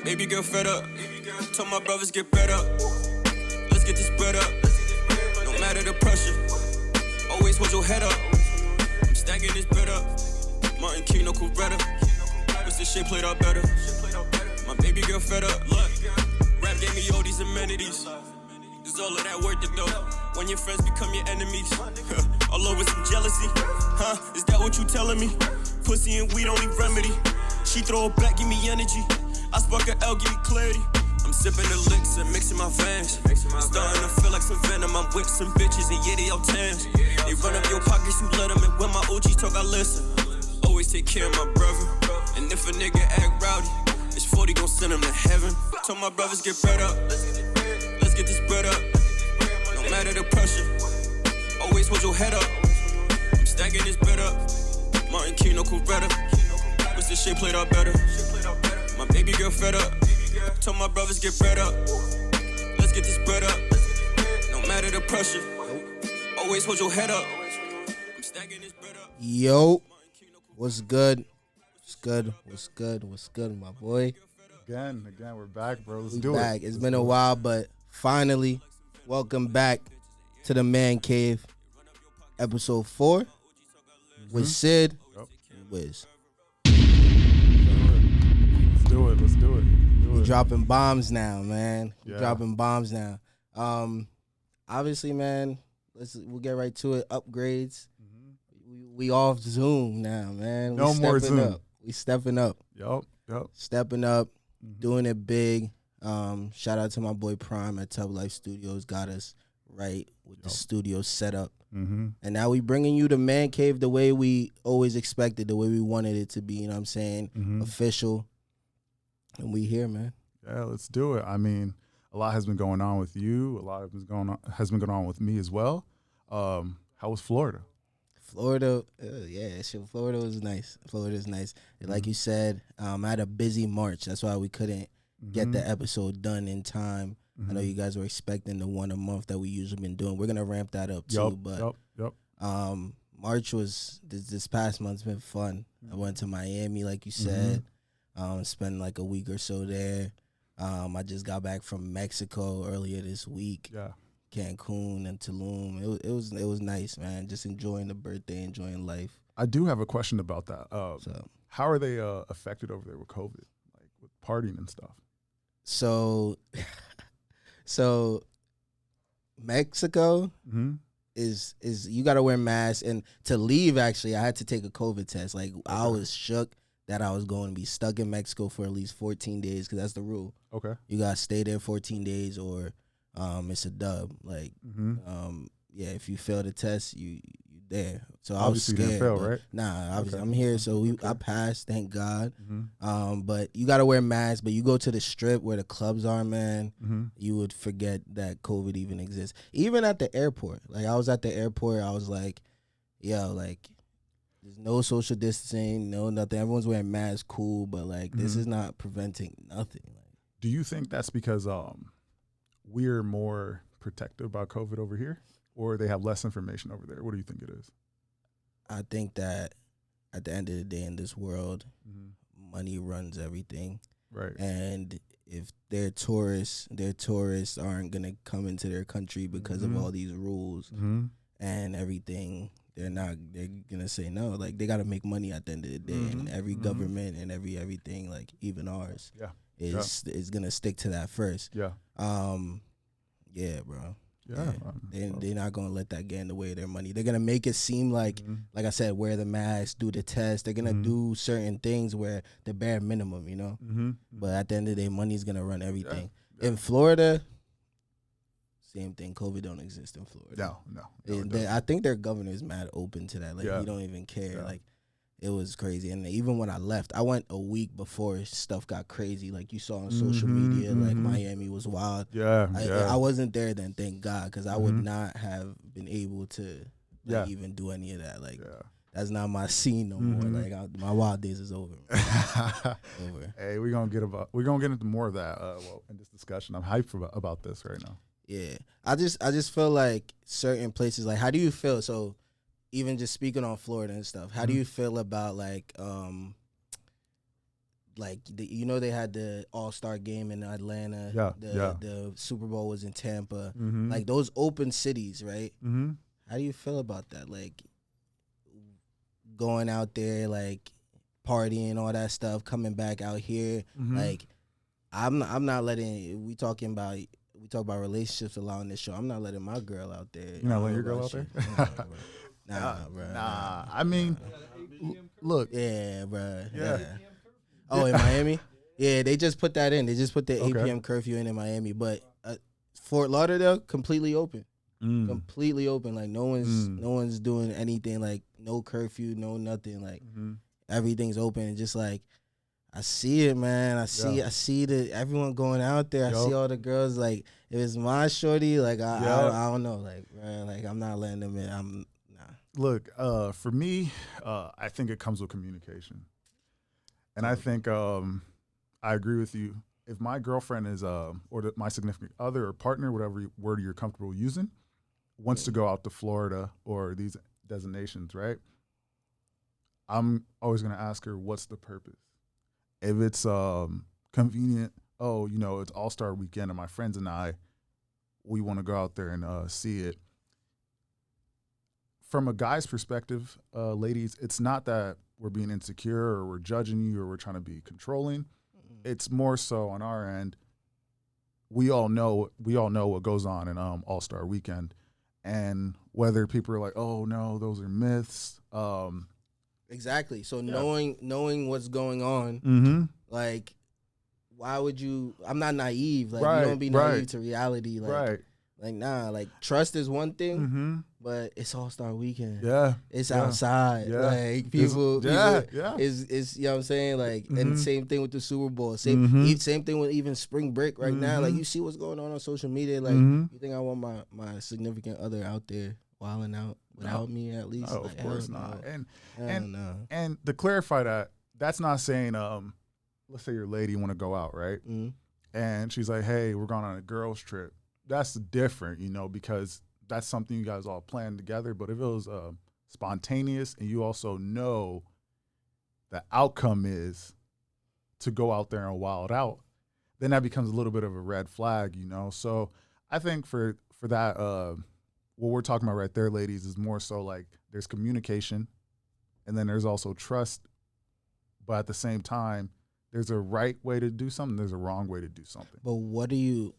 baby girl fed up. Told my brothers get bread up. Let's get this bread up. No matter the pressure, always hold your head up. I'm stacking this bread up. Martin King, no Coretta. Wish this shit played out better. My baby girl fed up. Look, rap gave me all these amenities. There's all of that worth it though. When your friends become your enemies. All over some jealousy. Huh? Is that what you telling me? Pussy and weed only remedy. She throw it back, give me energy. I spark a L, give me clarity. I'm sipping the licks and mixing my vans. Starting to feel like some venom. I'm with some bitches and yeah, they all tans. They run up your pockets, you let them. And when my OGs talk, I listen. Always take care of my brother. And if a nigga act rowdy, it's 40 gon' send him to heaven. Told my brothers get bread up. Let's get this bread up. No matter the pressure, always hold your head up. I'm stacking this bread up. Martin King, no Coretta. Wish this shit played out better. My baby girl fed up. Told my brothers get bread up. Let's get this bread up. No matter the pressure, always hold your head up. I'm stacking this bread up. Yo, what's good? What's good? What's good? What's good, my boy? Again, we're back, bro. Let's We do back. it. It's been a while, but finally, welcome back to the Man Cave, episode 4 with Sid and Wiz. Let's do it. We dropping bombs now, man. We Yeah. dropping bombs now. Obviously, man, we'll get right to it. Upgrades. We off Zoom now, man. No more Zoom. Up. We stepping up. Yup. Stepping up, doing it big. Shout out to my boy Prime at Tublifestudios. Got us right with the studio set up. And now we bringing you the Man Cave the way we always expected, the way we wanted it to be. You know what I'm saying? Official. And we here, man. Yeah, let's do it. I mean, a lot has been going on with you. A lot has been going on with me as well. How was Florida? Florida, Florida was nice. Florida's nice. And like you said, I had a busy March. That's why we couldn't get the episode done in time. I know you guys were expecting the one a month that we usually been doing. We're gonna ramp that up too. March was this past month's been fun. I went to Miami, like you said. Spent like a week or so there. I just got back from Mexico earlier this week. Yeah. Cancun and Tulum. It was nice, man. Just enjoying the birthday, enjoying life. I do have a question about that. How are they affected over there with COVID, like with partying and stuff? So Mexico is you got to wear masks, and to leave, actually, I had to take a COVID test. Like I was shook that I was going to be stuck in Mexico for at least 14 days because that's the rule. Okay. You got to stay there 14 days or it's a dub. Like, if you fail the test, you there. So obviously I was scared. You didn't fail, right? Nah, obviously I'm here, so I passed, thank God. But you got to wear masks, but you go to the strip where the clubs are, man, you would forget that COVID even exists. Even at the airport. Like, I was at the airport, I was like, yo, like, there's no social distancing, no nothing. Everyone's wearing masks, cool, but like this is not preventing nothing. Like, do you think that's because we're more protective about COVID over here, or they have less information over there? What do you think it is? I think that at the end of the day in this world, money runs everything. Right. And if they're tourists aren't gonna come into their country because of all these rules and everything. They're gonna say no. Like, they gotta make money at the end of the day, and every government and everything, like even ours, is gonna stick to that first. Yeah, bro. Yeah, they're not gonna let that get in the way of their money. They're gonna make it seem like I said, wear the mask, do the test. They're gonna do certain things where the bare minimum, you know. But at the end of the day, money's gonna run everything. In Florida, same thing. COVID don't exist in Florida. No. I think their governor is mad open to that. Like, he don't even care. Yeah. Like, it was crazy. And even when I left, I went a week before stuff got crazy. Like, you saw on social media, like Miami was wild. I wasn't there then, thank God, because I would not have been able to even do any of that. Like, that's not my scene no more. Like, my wild days is over. Over. Hey, we're gonna get into more of that in this discussion. I'm hyped about this right now. Yeah, I just feel like certain places, like, how do you feel? So, even just speaking on Florida and stuff, how do you feel about like like you know they had the All-Star game in Atlanta. The Super Bowl was in Tampa. Like those open cities, right? How do you feel about that? Like going out there, like partying, all that stuff, coming back out here. Like I'm not letting. We talk about relationships a lot on this show. I'm not letting my girl out there. You're not letting your girl out there? Nah, bro. Nah. I mean, look. Yeah, bro. Yeah. Oh, in Miami? Yeah, they just put that in. They just put the 8 p.m. curfew in Miami. But Fort Lauderdale, completely open. Completely open. Like no one's doing anything. Like no curfew, no nothing. Like everything's open. And just like I see it, man. I see everyone going out there. I see all the girls. Like if it's my shorty, like I don't know. Like man, like I'm not letting them in. Look, for me, I think it comes with communication. And I think I agree with you. If my girlfriend is, my significant other or partner, whatever word you're comfortable using, wants to go out to Florida or these designations, right? I'm always going to ask her, what's the purpose? If it's convenient, it's All-Star weekend and my friends and I, we want to go out there and see it. From a guy's perspective, ladies, it's not that we're being insecure or we're judging you or we're trying to be controlling. It's more so on our end. We all know what goes on in All-Star Weekend, and whether people are like, "Oh no, those are myths." Exactly. So knowing what's going on, like, why would you? I'm not naive. Like you don't be naive to reality. Like, like nah. Like trust is one thing. But it's All-Star Weekend. Yeah. It's outside. Yeah. Like people is you know what I'm saying? Like and same thing with the Super Bowl. Same thing with even spring break right now. Like you see what's going on social media. Like you think I want my significant other out there wilding out without me at least? No, like, of course not. And to clarify that, that's not saying let's say your lady want to go out, right? And she's like, hey, we're going on a girls trip. That's different, because that's something you guys all planned together. But if it was spontaneous and you also know the outcome is to go out there and wild out, then that becomes a little bit of a red flag, So I think for that, what we're talking about right there, ladies, is more so like there's communication and then there's also trust. But at the same time, there's a right way to do something. There's a wrong way to do something. But what are you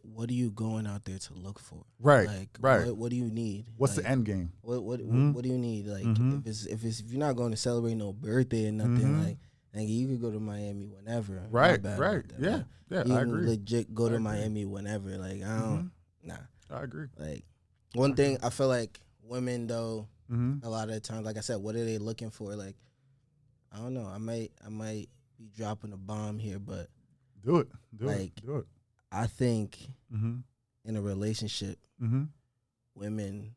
going out there to look for? Right. Like, right. What do you need? What's like, the end game? What do you need? Like, if you're not going to celebrate no birthday or nothing, like you could go to Miami whenever. Right. Right. Yeah. Yeah. You I can agree. legit go to Miami whenever. Like, I don't. Nah. I agree. Like, one thing I feel like women though, a lot of the times, like I said, what are they looking for? Like, I don't know. I might be dropping a bomb here, but do it. I think in a relationship, women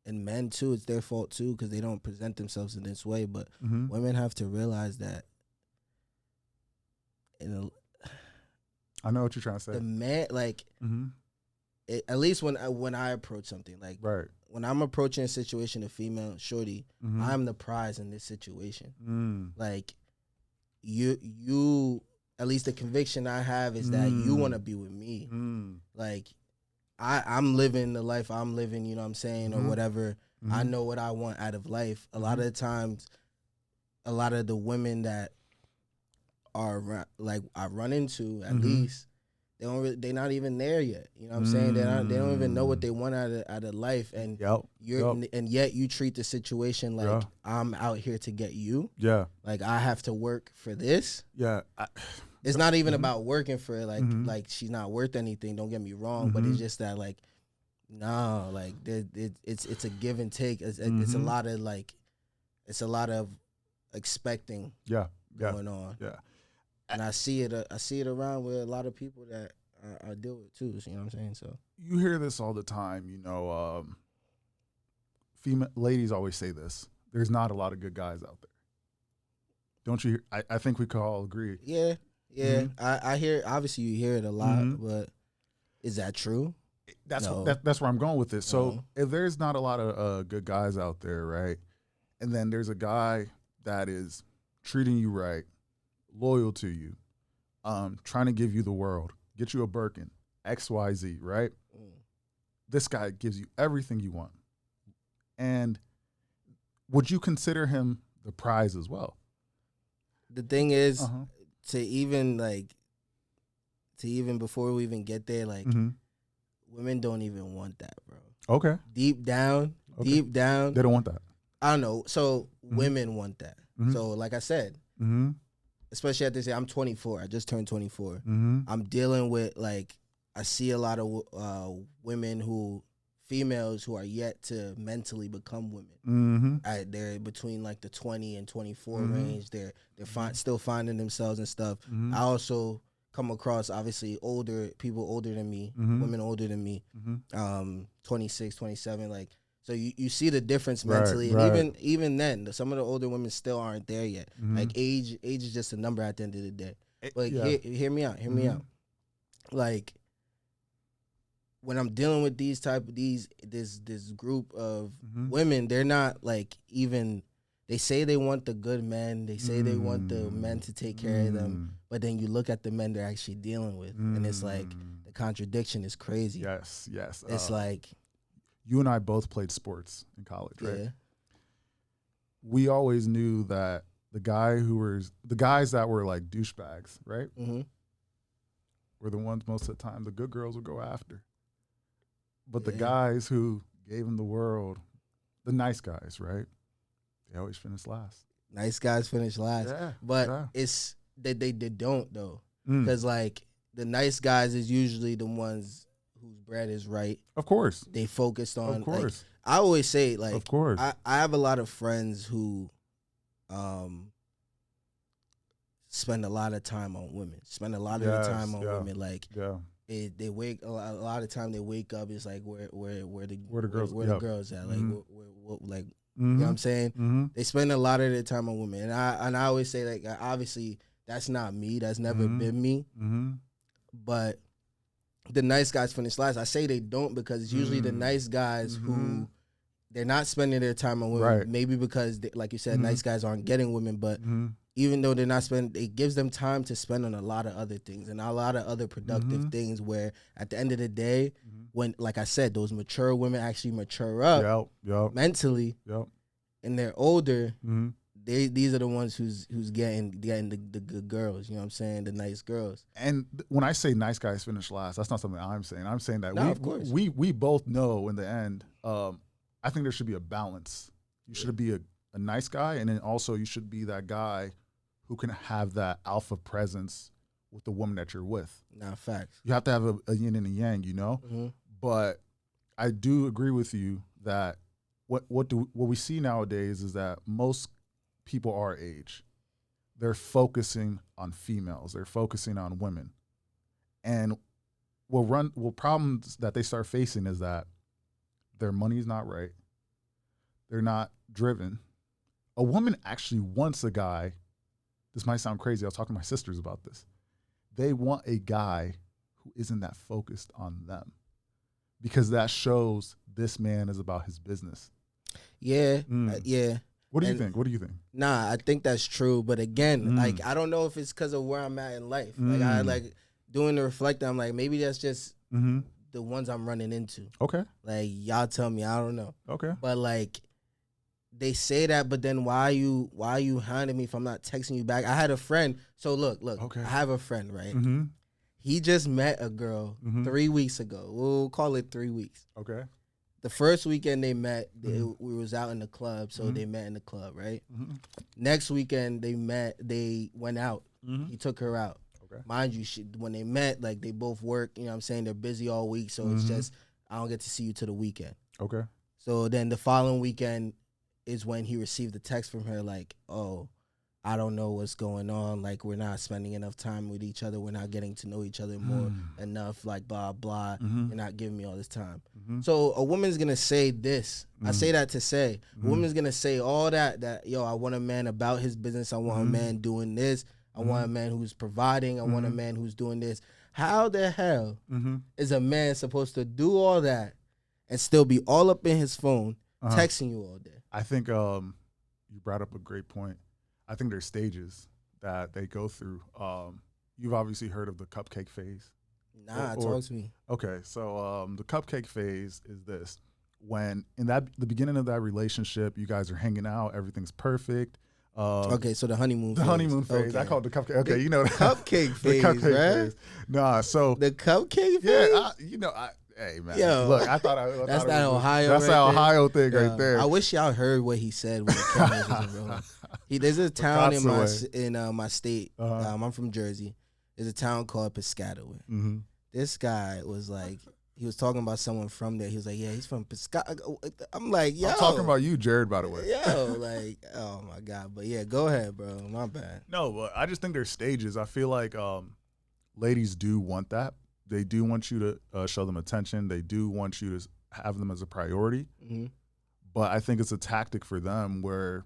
and men too, it's their fault too because they don't present themselves in this way. But women have to realize that I know what you're trying to say. The man, like, at least when I approach something, like when I'm approaching a situation, a female shorty, I'm the prize in this situation. Like. You at least the conviction I have is that you want to be with me. Like I'm living the life I'm living, you know what I'm saying, or whatever. I know what I want out of life. A lot of the times, a lot of the women that are like I run into, at least they're not even there yet. You know what I'm saying? They don't even know what they want out of life, and and yet you treat the situation like I'm out here to get you. Yeah, like I have to work for this. Yeah, it's not even about working for it. Like she's not worth anything. Don't get me wrong, but it's just that like no, like it's a give and take. It's a lot of expecting. Going on. Yeah. And I see it around with a lot of people that I deal with too. You know what I'm saying? So you hear this all the time. Female ladies always say this. There's not a lot of good guys out there. Don't you hear? I think we could all agree. Yeah. I hear. Obviously, you hear it a lot, but is that true? That's where I'm going with this. So if there's not a lot of good guys out there, right, and then there's a guy that is treating you right, loyal to you, trying to give you the world, get you a Birkin, XYZ, right? This guy gives you everything you want. And would you consider him the prize as well? The thing is, to even before we even get there, like, women don't even want that, bro. Okay. Deep down, they don't want that. I don't know. So women want that. So like I said, especially at this age, I'm 24. I just turned 24. I'm dealing with, like, I see a lot of women females who are yet to mentally become women. They're between like the 20 and 24 range. They're still finding themselves and stuff. I also come across, obviously, people older than me, women older than me, 26, 27. Like, so you see the difference mentally. And even then, some of the older women still aren't there yet. Like, age is just a number at the end of the day. But hear me out. Like, when I'm dealing with this group of women, they're not like, even, they say they want the good men. They say they want the men to take care of them. But then you look at the men they're actually dealing with, and it's like, the contradiction is crazy. Yes. It's like, you and I both played sports in college, right? Yeah. We always knew that the guys that were like douchebags, right? Were the ones most of the time the good girls would go after. But the guys who gave them the world, the nice guys, right? They always finish last. Nice guys finish last. Yeah, but it's that they don't, though. Because, like, the nice guys is usually the ones whose bread is right. Of course. They focused on, of course. Like, I always say, like, of course. I have a lot of friends who spend a lot of time on women. Spend a lot of their time on women. Like, they wake a lot of time. They wake up. It's like where the girls at? Like, like, you know what I'm saying? They spend a lot of their time on women, and I always say, like, obviously that's not me. That's never been me. But the nice guys finish last. I say they don't because it's usually the nice guys who they're not spending their time on women. Right. Maybe because, like you said, nice guys aren't getting women, but. Even though they're not spending, it gives them time to spend on a lot of other things and a lot of other productive things where at the end of the day, when, like I said, those mature women actually mature up mentally and they're older, these are the ones who's getting the good girls, you know what I'm saying, the nice girls. And when I say nice guys finish last, that's not something I'm saying. I'm saying that of course. we both know in the end, I think there should be a balance. You should be a nice guy, and then also you should be that guy who can have that alpha presence with the woman that you're with. Nah, facts. You have to have a yin and a yang, you know? But I do agree with you that what we see nowadays is that most people our age, they're focusing on females. They're focusing on women. And what problems that they start facing is that their money's not right. They're not driven. A woman actually wants a guy. This might sound crazy. I was talking to my sisters about this. They want a guy who isn't that focused on them because that shows this man is about his business. Yeah. Yeah. What do you think? What do you think? Nah, I think that's true. But again, like, I don't know if it's because of where I'm at in life. Like, I like doing the reflecting. I'm like, maybe that's just the ones I'm running into. Okay. Like, y'all tell me. I don't know. Okay. But, like, they say that, but then why are you hounding me if I'm not texting you back? I had a friend. So look. Okay. I have a friend, right? He just met a girl 3 weeks ago. We'll call it 3 weeks. Okay. The first weekend they met, we was out in the club, so they met in the club, right? Next weekend they went out. He took her out. Okay. Mind you, when they met, like, they both work, you know what I'm saying? They're busy all week, so it's just, I don't get to see you till the weekend. Okay. So then the following weekend is when he received a text from her like, oh, I don't know what's going on. Like, we're not spending enough time with each other. We're not getting to know each other more enough, like, blah, blah. You're not giving me all this time. So a woman's going to say this. I say that to say, a woman's going to say all that, yo, I want a man about his business. I want a man doing this. I want a man who's providing. I want a man who's doing this. How the hell is a man supposed to do all that and still be all up in his phone, texting you all day? I think you brought up a great point. I think there's stages that they go through. you've obviously heard of the cupcake phase. Nah, talk to me. Okay, so the cupcake phase is this. When in the beginning of that relationship, you guys are hanging out, everything's perfect. Okay, so the honeymoon phase. Okay. I call it the cupcake. Okay, you know that. Cupcake phase, the cupcake phase. Nah, so the cupcake phase. Yeah, hey man, look, I thought that's that Ohio. That's that Ohio thing right there. I wish y'all heard what he said when the cameras was rolling. There's a town in my state. I'm from Jersey. There's a town called Piscataway. Mm-hmm. This guy was like, he was talking about someone from there. He was like, yeah, he's from Piscataway. I'm like, yo. I'm talking about you, Jared, by the way. Yo, like, oh my God. But yeah, go ahead, bro. My bad. No, but I just think there's stages. I feel like ladies do want that. They do want you to show them attention. They do want you to have them as a priority. Mm-hmm. But I think it's a tactic for them where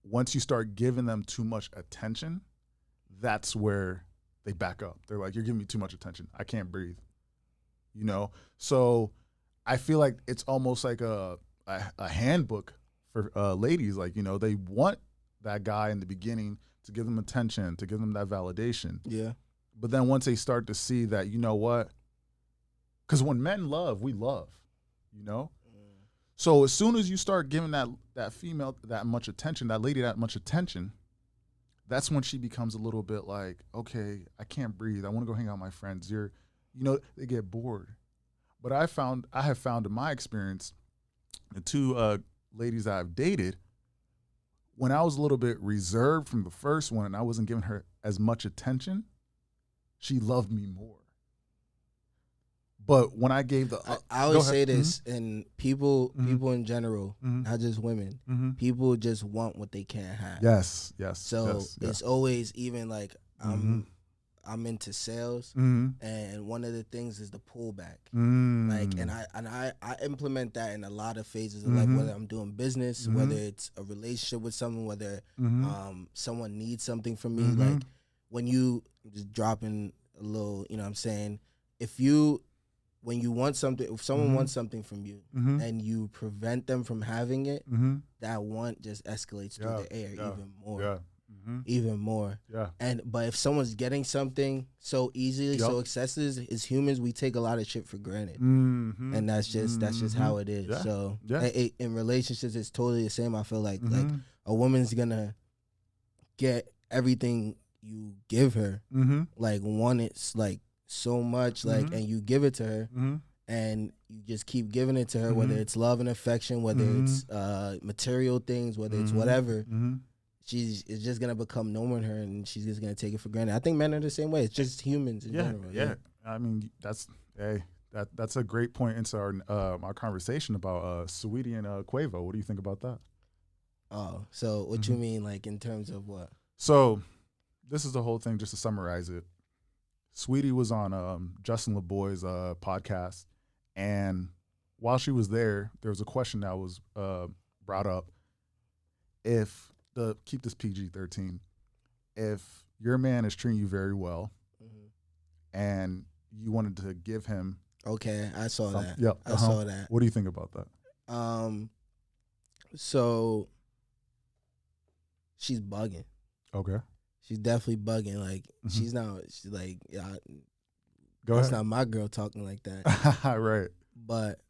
once you start giving them too much attention, that's where they back up. They're like, you're giving me too much attention. I can't breathe. You know? So I feel like it's almost like a handbook for ladies. Like, you know, they want that guy in the beginning to give them attention, to give them that validation. Yeah. But then once they start to see that, you know what? Because when men love, we love, you know? So as soon as you start giving that female that much attention, that lady that much attention, that's when she becomes a little bit like, okay, I can't breathe. I want to go hang out with my friends. They get bored. But I have found in my experience, the two ladies that I've dated, when I was a little bit reserved from the first one and I wasn't giving her as much attention, she loved me more. But when I gave I always say this, and people in general, not just women, people just want what they can't have. Yes. So it's always even like I'm into sales, and one of the things is the pullback. Like, and I implement that in a lot of phases of life, whether I'm doing business, whether it's a relationship with someone, whether someone needs something from me. Like when you just dropping a little, you know what I'm saying? When you want something, if someone wants something from you and you prevent them from having it, that want just escalates through the air even more. Even more. Yeah. But if someone's getting something so easily, so accessible, as humans, we take a lot of shit for granted. And that's just how it is. Yeah. So in relationships, it's totally the same. I feel like a woman's gonna get everything you give her, like want it like so much, like, and you give it to her, and you just keep giving it to her, whether it's love and affection, whether it's material things, whether it's whatever. It's just gonna become normal in her, and she's just gonna take it for granted. I think men are the same way. It's just humans in general. Yeah. I mean, that's a great point into our conversation about Saweetie and Quavo. What do you think about that? Oh, so what you mean, like in terms of what? So this is the whole thing. Just to summarize it, Saweetie was on Justin LeBoy's podcast, and while she was there was a question that was brought up. Keep this PG-13. If your man is treating you very well, and you wanted to give him, okay, I saw that. Yep, I saw that. What do you think about that? So she's bugging. Okay, she's definitely bugging. Like she's like, yeah, that's not my girl talking like that. Right. But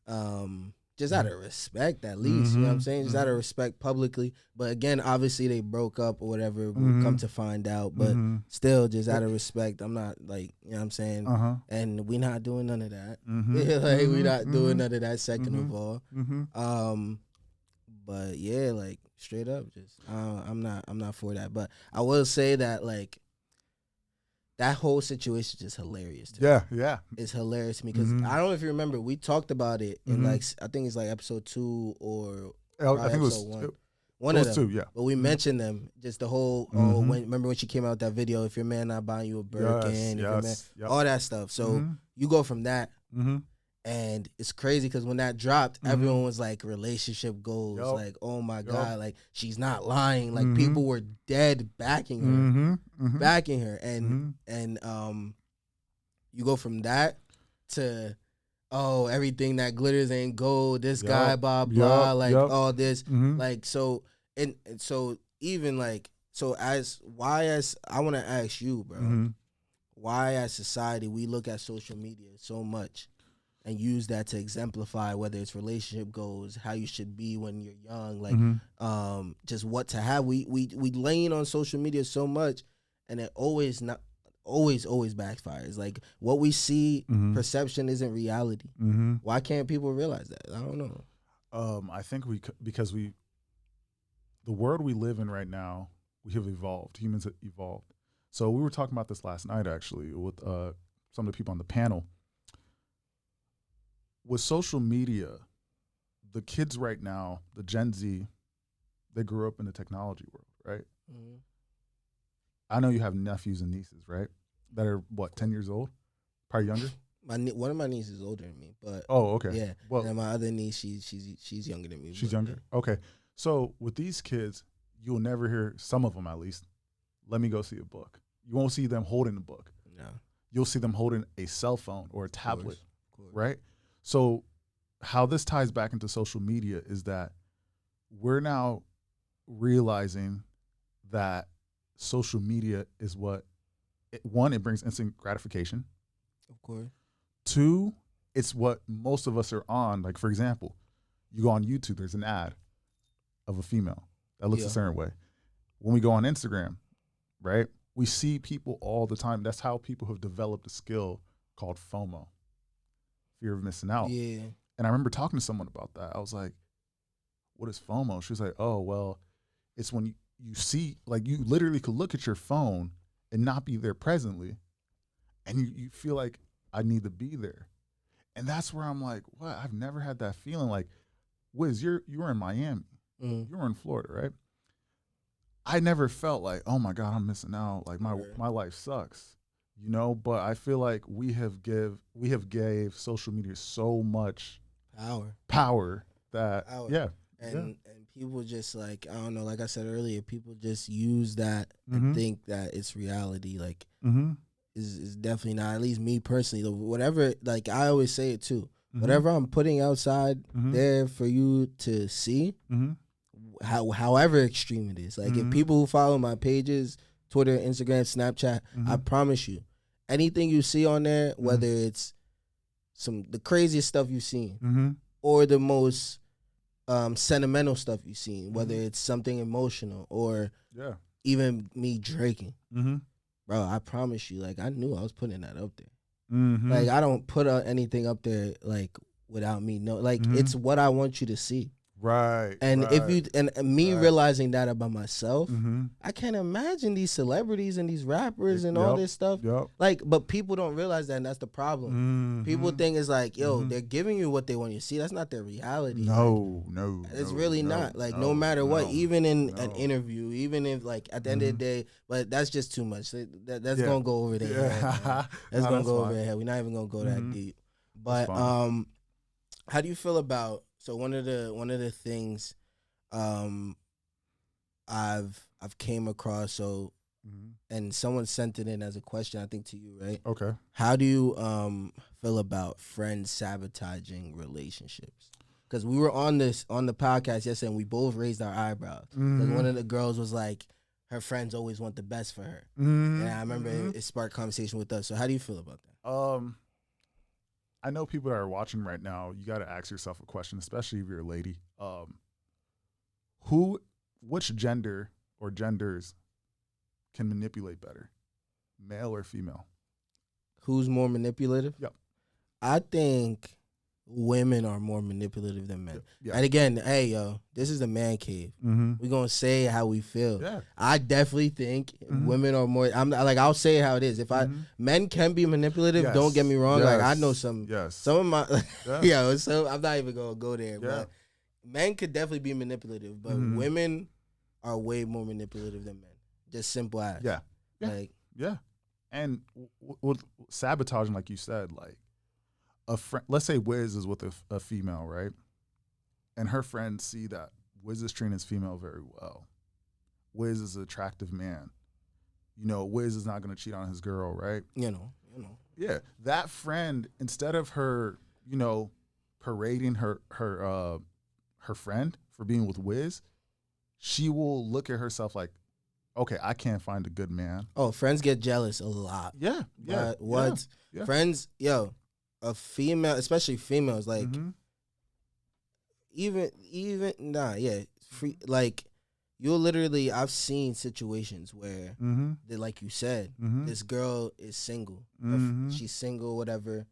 just out of respect, at least, you know what I'm saying? Just out of respect publicly. But again, obviously they broke up or whatever. We'll come to find out. But still, just out of respect, I'm not like, you know what I'm saying? And we not doing none of that. Like we not doing none of that, second of all. But yeah, like straight up, just I'm not for that. But I will say that like that whole situation is just hilarious to me. Yeah. It's hilarious to me because I don't know if you remember, we talked about it in like, I think it's like episode 2 or I think it was 1. One of them. 2, yeah. But we mentioned them, just the whole, remember when she came out with that video, if your man not buying you a Birkin, all that stuff. So you go from that, and it's crazy because when that dropped, everyone was like, relationship goals, like, oh my God, like, she's not lying. Like, people were dead backing her. And you go from that to, oh, everything that glitters ain't gold, this guy, blah, blah, like, all this. Like, so, and so even like, so as I want to ask you, bro, why as society we look at social media so much and use that to exemplify whether it's relationship goals, how you should be when you're young, like just what to have. We lean on social media so much, and it always backfires. Like what we see, perception isn't reality. Why can't people realize that? I don't know. I think because the world we live in right now, we have evolved. Humans have evolved. So we were talking about this last night, actually, with some of the people on the panel. With social media, the kids right now, the Gen Z, they grew up in the technology world, right? I know you have nephews and nieces, right? That are, what, 10 years old? Probably younger? One of my nieces is older than me, but okay. Yeah. Well, and my other niece, she's younger than me. She's younger? Yeah. Okay. So with these kids, you'll never hear, some of them at least, let me go see a book. You won't see them holding a book. No. You'll see them holding a cell phone or a tablet, right? So how this ties back into social media is that we're now realizing that social media is what, one, it brings instant gratification. Of course. Two, it's what most of us are on. Like, for example, you go on YouTube, there's an ad of a female that looks a certain way. When we go on Instagram, right, we see people all the time. That's how people have developed a skill called FOMO, fear of missing out. Yeah. And I remember talking to someone about that. I was like, what is FOMO? She was like, oh, well, it's when you see, like, you literally could look at your phone and not be there presently, and you feel like, I need to be there. And that's where I'm like, what? I've never had that feeling. Like, Wiz, you were in Miami. You were in Florida, right? I never felt like, oh my God, I'm missing out. Like my life sucks, you know. But I feel like we have gave social media so much power that and people just, like, I don't know, like I said earlier, people just use that and think that it's reality. Like is definitely not. At least me personally, whatever. Like I always say it too. Whatever I'm putting outside there for you to see. However extreme it is. Like if people who follow my pages, Twitter, Instagram, Snapchat, I promise you, anything you see on there, whether it's the craziest stuff you've seen or the most sentimental stuff you've seen, whether it's something emotional or even me draking, bro, I promise you, like I knew I was putting that up there. Like I don't put anything up there like without me know. Like it's what I want you to see. Right. And if you and me realizing that about myself, I can't imagine these celebrities and these rappers and all this stuff. Like, but people don't realize that, and that's the problem. People think it's like, yo, they're giving you what they want you to see. That's not their reality. No, it's really not. Like, no matter what, even in an interview, even if like at the end of the day, but that's just too much. That's gonna go over there. That's gonna go over there. We're not even gonna go that deep. But how do you feel about? So one of the things I've came across, and someone sent it in as a question, I think to you, right? Okay. How do you feel about friend sabotaging relationships? Because we were on the podcast yesterday, and we both raised our eyebrows. Because one of the girls was like, her friends always want the best for her, and I remember it sparked conversation with us. So how do you feel about that? I know people that are watching right now, you got to ask yourself a question, especially if you're a lady. Which gender or genders can manipulate better, male or female? Who's more manipulative? Yep. I think women are more manipulative than men. Yeah. And again, hey, yo, this is the man cave. We're going to say how we feel. Yeah. I definitely think women are more, I'll say it how it is. If men can be manipulative, don't get me wrong. Like I know some of my, so I'm not even going to go there, but men could definitely be manipulative, but women are way more manipulative than men. Just simple as. Yeah. And with sabotaging, like you said, like, a friend, let's say Wiz is with a female, right? And her friends see that Wiz is treating his female very well. Wiz is an attractive man. You know, Wiz is not going to cheat on his girl, right? You know. Yeah, that friend, instead of her, you know, parading her friend for being with Wiz, she will look at herself like, okay, I can't find a good man. Oh, friends get jealous a lot. Yeah. But what? Yeah. Friends, a female, especially females, like, like, you'll literally, I've seen situations where, like you said, this girl is single. She's single, whatever,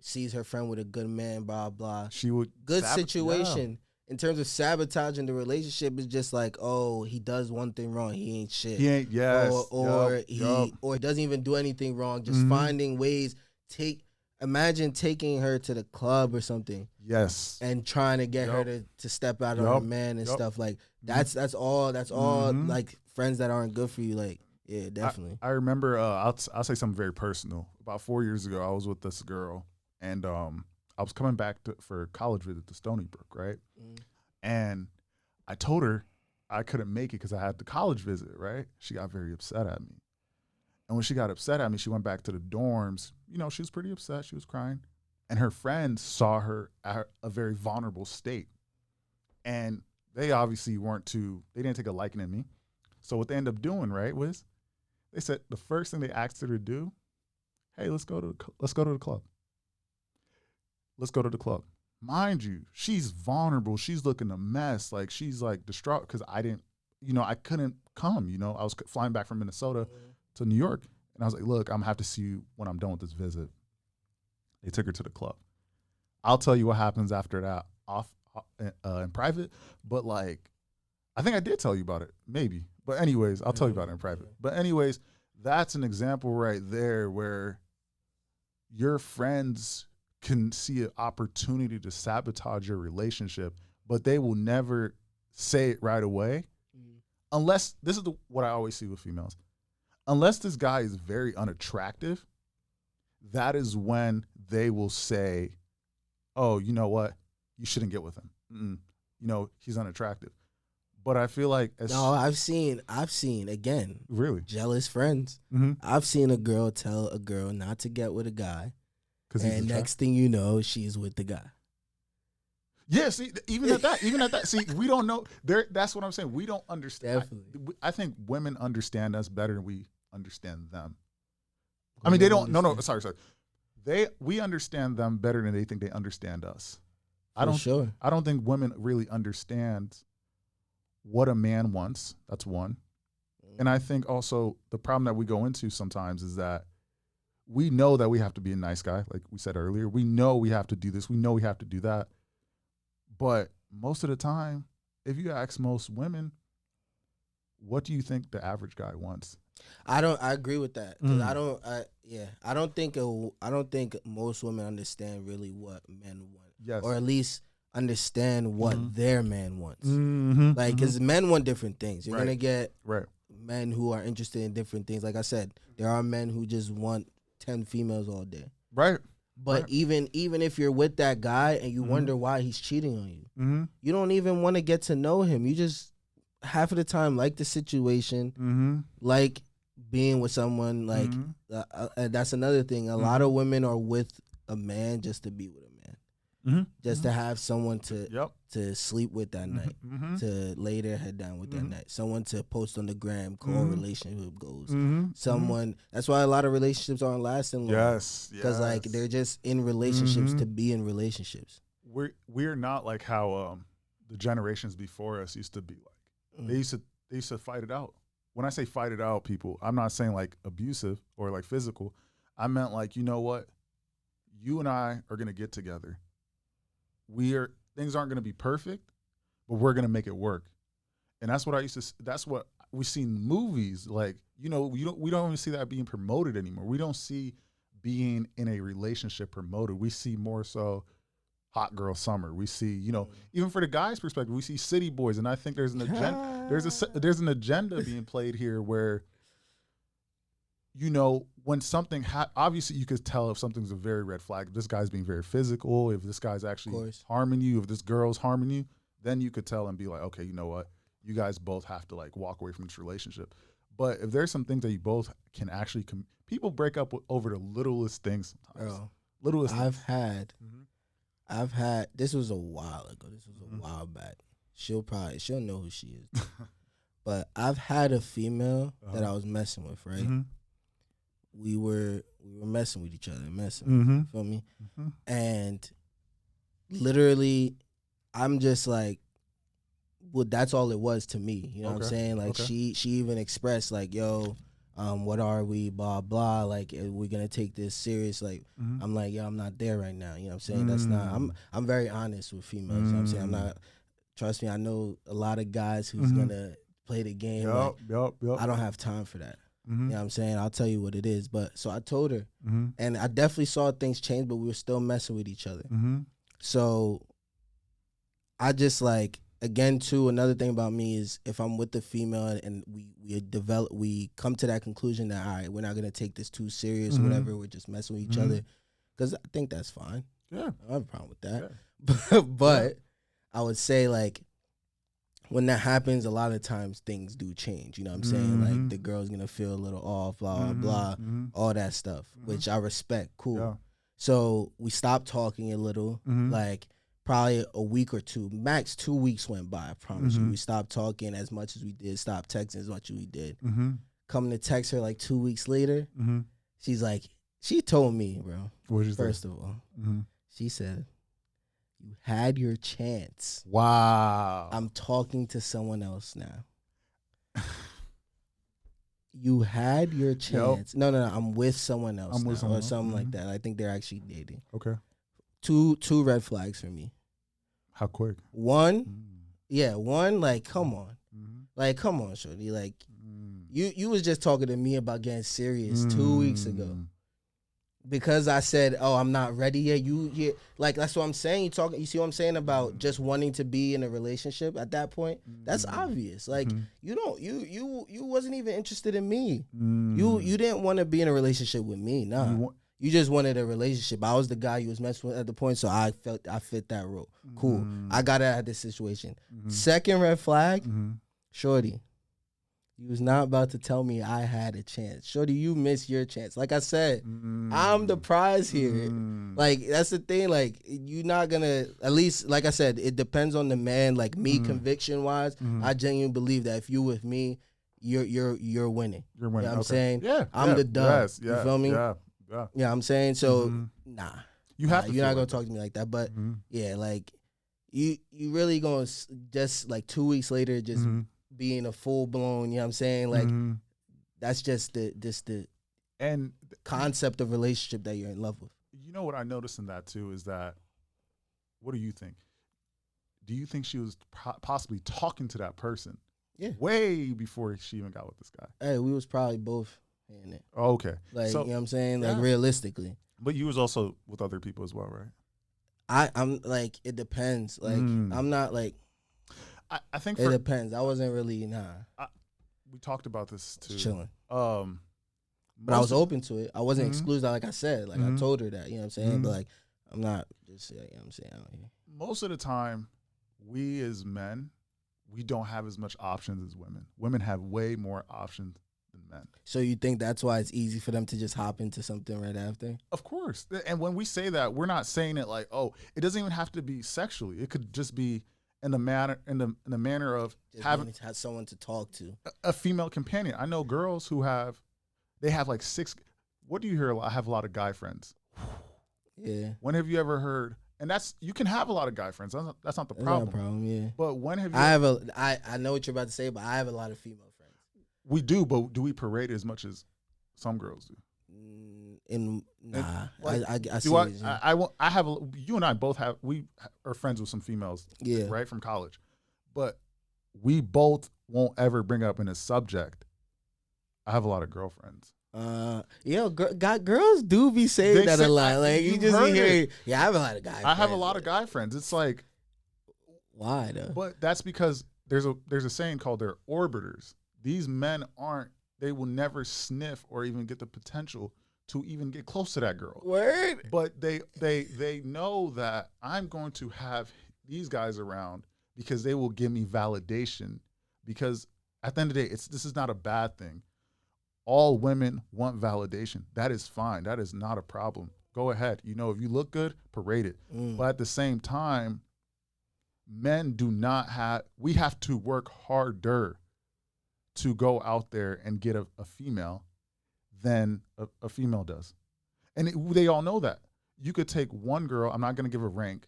sees her friend with a good man, blah, blah. She would. Good situation. Yeah. In terms of sabotaging the relationship, is just like, oh, he does one thing wrong, he ain't shit. He ain't, yes. Or he doesn't even do anything wrong, just finding ways. Imagine taking her to the club or something. Yes. And trying to get her to step out on her man and stuff. Like, that's all like friends that aren't good for you. Like, yeah, definitely. I remember, I'll say something very personal. About 4 years ago, I was with this girl, and I was coming back for a college visit to Stony Brook, right? And I told her I couldn't make it because I had the college visit, right? She got very upset at me. And when she got upset at me, she went back to the dorms. You know, she was pretty upset. She was crying. And her friends saw her at a very vulnerable state. And they obviously they didn't take a liking in me. So what they ended up doing, right, was they said the first thing they asked her to do, hey, let's go to the club. Let's go to the club. Mind you, she's vulnerable. She's looking a mess. Like, she's like distraught because I couldn't come. I was flying back from Minnesota to New York. And I was like, look, I'm going to have to see you when I'm done with this visit. They took her to the club. I'll tell you what happens after that in private. But, like, I think I did tell you about it, maybe. But anyways, I'll tell you about it in private. But anyways, that's an example right there where your friends can see an opportunity to sabotage your relationship, but they will never say it right away. Unless, this is what I always see with females. Unless this guy is very unattractive, that is when they will say, oh, you know what? You shouldn't get with him. He's unattractive. But I feel like I've seen again, really jealous friends. I've seen a girl tell a girl not to get with a guy, and next thing you know, she's with the guy. Yeah, see, even at that, see, we don't know. That's what I'm saying. We don't understand. Definitely. I think women understand us better than we understand them. I mean, they don't. No, sorry. We understand them better than they think they understand us. I don't think women really understand what a man wants. That's one. And I think also the problem that we go into sometimes is that we know that we have to be a nice guy, like we said earlier. We know we have to do this. We know we have to do that. But most of the time, if you ask most women, what do you think the average guy wants? I agree with that. 'Cause I don't think most women understand really what men want. Yes. Or at least understand what their man wants. Like, because men want different things. You're gonna get men who are interested in different things. Like I said, there are men who just want 10 females all day. Right. But even if you're with that guy and you wonder why he's cheating on you, you don't even want to get to know him. You just half of the time like the situation, like being with someone. Like that's another thing. A lot of women are with a man just to be with a man, just to have someone to sleep with that night, to lay their head down with that night, someone to post on the gram, call relationship goals, someone. That's why a lot of relationships aren't lasting long. Yes, because like they're just in relationships to be in relationships. We're not like how the generations before us used to be like. They used to fight it out. When I say fight it out, people, I'm not saying like abusive or like physical. I meant like, you know what? You and I are gonna get together. Things aren't gonna be perfect, but we're gonna make it work. And that's what that's what we see in movies. Like, we don't even see that being promoted anymore. We don't see being in a relationship promoted. We see more so hot girl summer. We see, even for the guys' perspective, we see city boys. And I think there's an agenda. There's an agenda being played here where, when something obviously you could tell if something's a very red flag. If this guy's being very physical, if this guy's actually harming you, if this girl's harming you, then you could tell and be like, okay, you know what? You guys both have to like walk away from this relationship. But if there's some things that you both can actually, people break up over the littlest things sometimes. Bro, I've had, this was a while ago. This was a while back. She'll know who she is. but I've had a female that I was messing with, right? Mm-hmm. We were messing with each other, you feel me? Mm-hmm. And literally, I'm just like, well, that's all it was to me. You know what I'm saying? Like she even expressed like, yo, what are we, blah, blah, like, we're gonna take this serious, like, I'm like, yo, I'm not there right now, you know what I'm saying? That's not, I'm very honest with females, you know what I'm saying? I'm not, trust me, I know a lot of guys who's gonna play the game, I don't have time for that, you know what I'm saying? I'll tell you what it is, but, so I told her, and I definitely saw things change, but we were still messing with each other, so I just, like, again, too, another thing about me is if I'm with the female and we come to that conclusion that, all right, we're not going to take this too serious or whatever, we're just messing with each other, because I think that's fine. Yeah. I don't have a problem with that. Yeah. but I would say, like, when that happens, a lot of times things do change, you know what I'm saying? Like, the girl's going to feel a little off, blah, blah, all that stuff, which I respect. Cool. Yeah. So we stopped talking a little, like, probably a week or two, max 2 weeks went by, I promise you. We stopped talking as much as we did, stopped texting as much as we did. Coming to text her like 2 weeks later, she's like, she told me, bro, first of all, she said, you had your chance. Wow. I'm talking to someone else now. You had your chance. Yep. No, I'm with someone else now, or something like that. I think they're actually dating. Okay. Two red flags for me. How quick? One, like, come on. Like, come on, Shorty. Like, you was just talking to me about getting serious 2 weeks ago. Because I said, oh, I'm not ready yet. Like, that's what I'm saying. You see what I'm saying about just wanting to be in a relationship at that point? That's obvious. Like, you wasn't even interested in me. You didn't want to be in a relationship with me, nah. You just wanted a relationship. I was the guy you was messing with at the point, so I felt I fit that role. Cool. I got out of this situation. Second red flag, Shorty, you was not about to tell me I had a chance. Shorty, you missed your chance. Like I said, I'm the prize here. Like, that's the thing. Like, you're not gonna, at least, like I said, it depends on the man. Like, me, conviction-wise, I genuinely believe that if you with me, you're winning. You're winning. You know what I'm saying? Yeah. I'm the dub. Yes, you feel me? Yeah. Yeah, I'm saying, so nah, you're not gonna talk to me like that. But yeah, like you really gonna just like 2 weeks later just being a full blown, you know what I'm saying? Like that's just the concept of relationship that you're in love with. You know what I noticed in that too is that, what do you think? Do you think she was possibly talking to that person? Yeah, way before she even got with this guy. Hey, we was probably both. In it. Oh, okay. Like, so, you know what I'm saying? Like, realistically. But you was also with other people as well, right? I'm like, it depends. Like, I'm not like, I think it depends. I wasn't really, we talked about this too. Chilling. But I was open to it. I wasn't exclusive, like I said. Like, I told her that, you know what I'm saying? But, like, I'm not just, you know what I'm saying, out here. Most of the time, we as men, we don't have as much options as women. Women have way more options than men. So you think that's why it's easy for them to just hop into something right after? Of course. And when we say that, we're not saying it like, oh, it doesn't even have to be sexually. It could just be in the manner of just having someone to talk to, a female companion. I know girls who have like 6. What do you hear a lot? I have a lot of guy friends. Yeah. When have you ever heard? And you can have a lot of guy friends. That's not the problem. Not a problem. Yeah. But when have you? I know what you're about to say, but I have a lot of female friends. We do, but do we parade as much as some girls do? Nah, like, I see. I have. You and I both have. We are friends with some females, right, from college, but we both won't ever bring up in a subject. I have a lot of girlfriends. Girls do be saying that a lot. Like, you just hear, I have a lot of guy friends. I have a lot of guy friends. It's like, why though? But that's because there's a saying called they're orbiters. These men they will never sniff or even get the potential to even get close to that girl. Word. But they know that I'm going to have these guys around because they will give me validation. Because at the end of the day, this is not a bad thing. All women want validation. That is fine. That is not a problem. Go ahead. You know, if you look good, parade it. But at the same time, we have to work harder to go out there and get a female than a female does. And they all know that. You could take one girl, I'm not going to give a rank,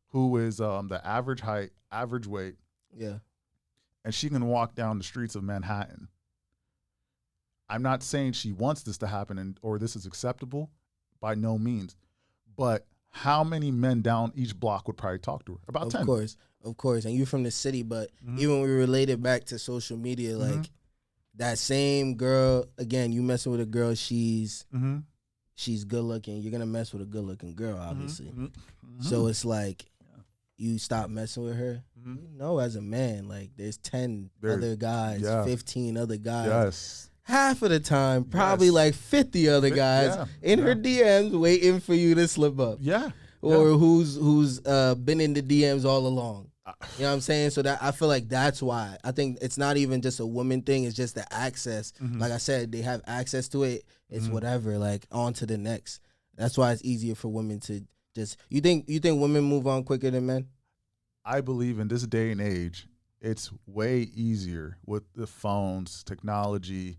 who is the average height, average weight. Yeah. And she can walk down the streets of Manhattan. I'm not saying she wants this to happen or this is acceptable, by no means. But how many men down each block would probably talk to her? About 10. Of course. And you're from the city, but even when we relate it back to social media, like that same girl, again, you messing with a girl, she's good looking. You're gonna mess with a good looking girl, obviously. So it's like you stop messing with her. You know, as a man, like there's 10 other guys, 15 other guys. Yes. Half of the time, probably like 50 other guys in her DMs waiting for you to slip up. Yeah. Or who's been in the DMs all along. You know what I'm saying? So that I feel like that's why. I think it's not even just a woman thing. It's just the access. Like I said, they have access to it. It's whatever, like on to the next. That's why it's easier for women to just. You think women move on quicker than men? I believe in this day and age, it's way easier with the phones, technology,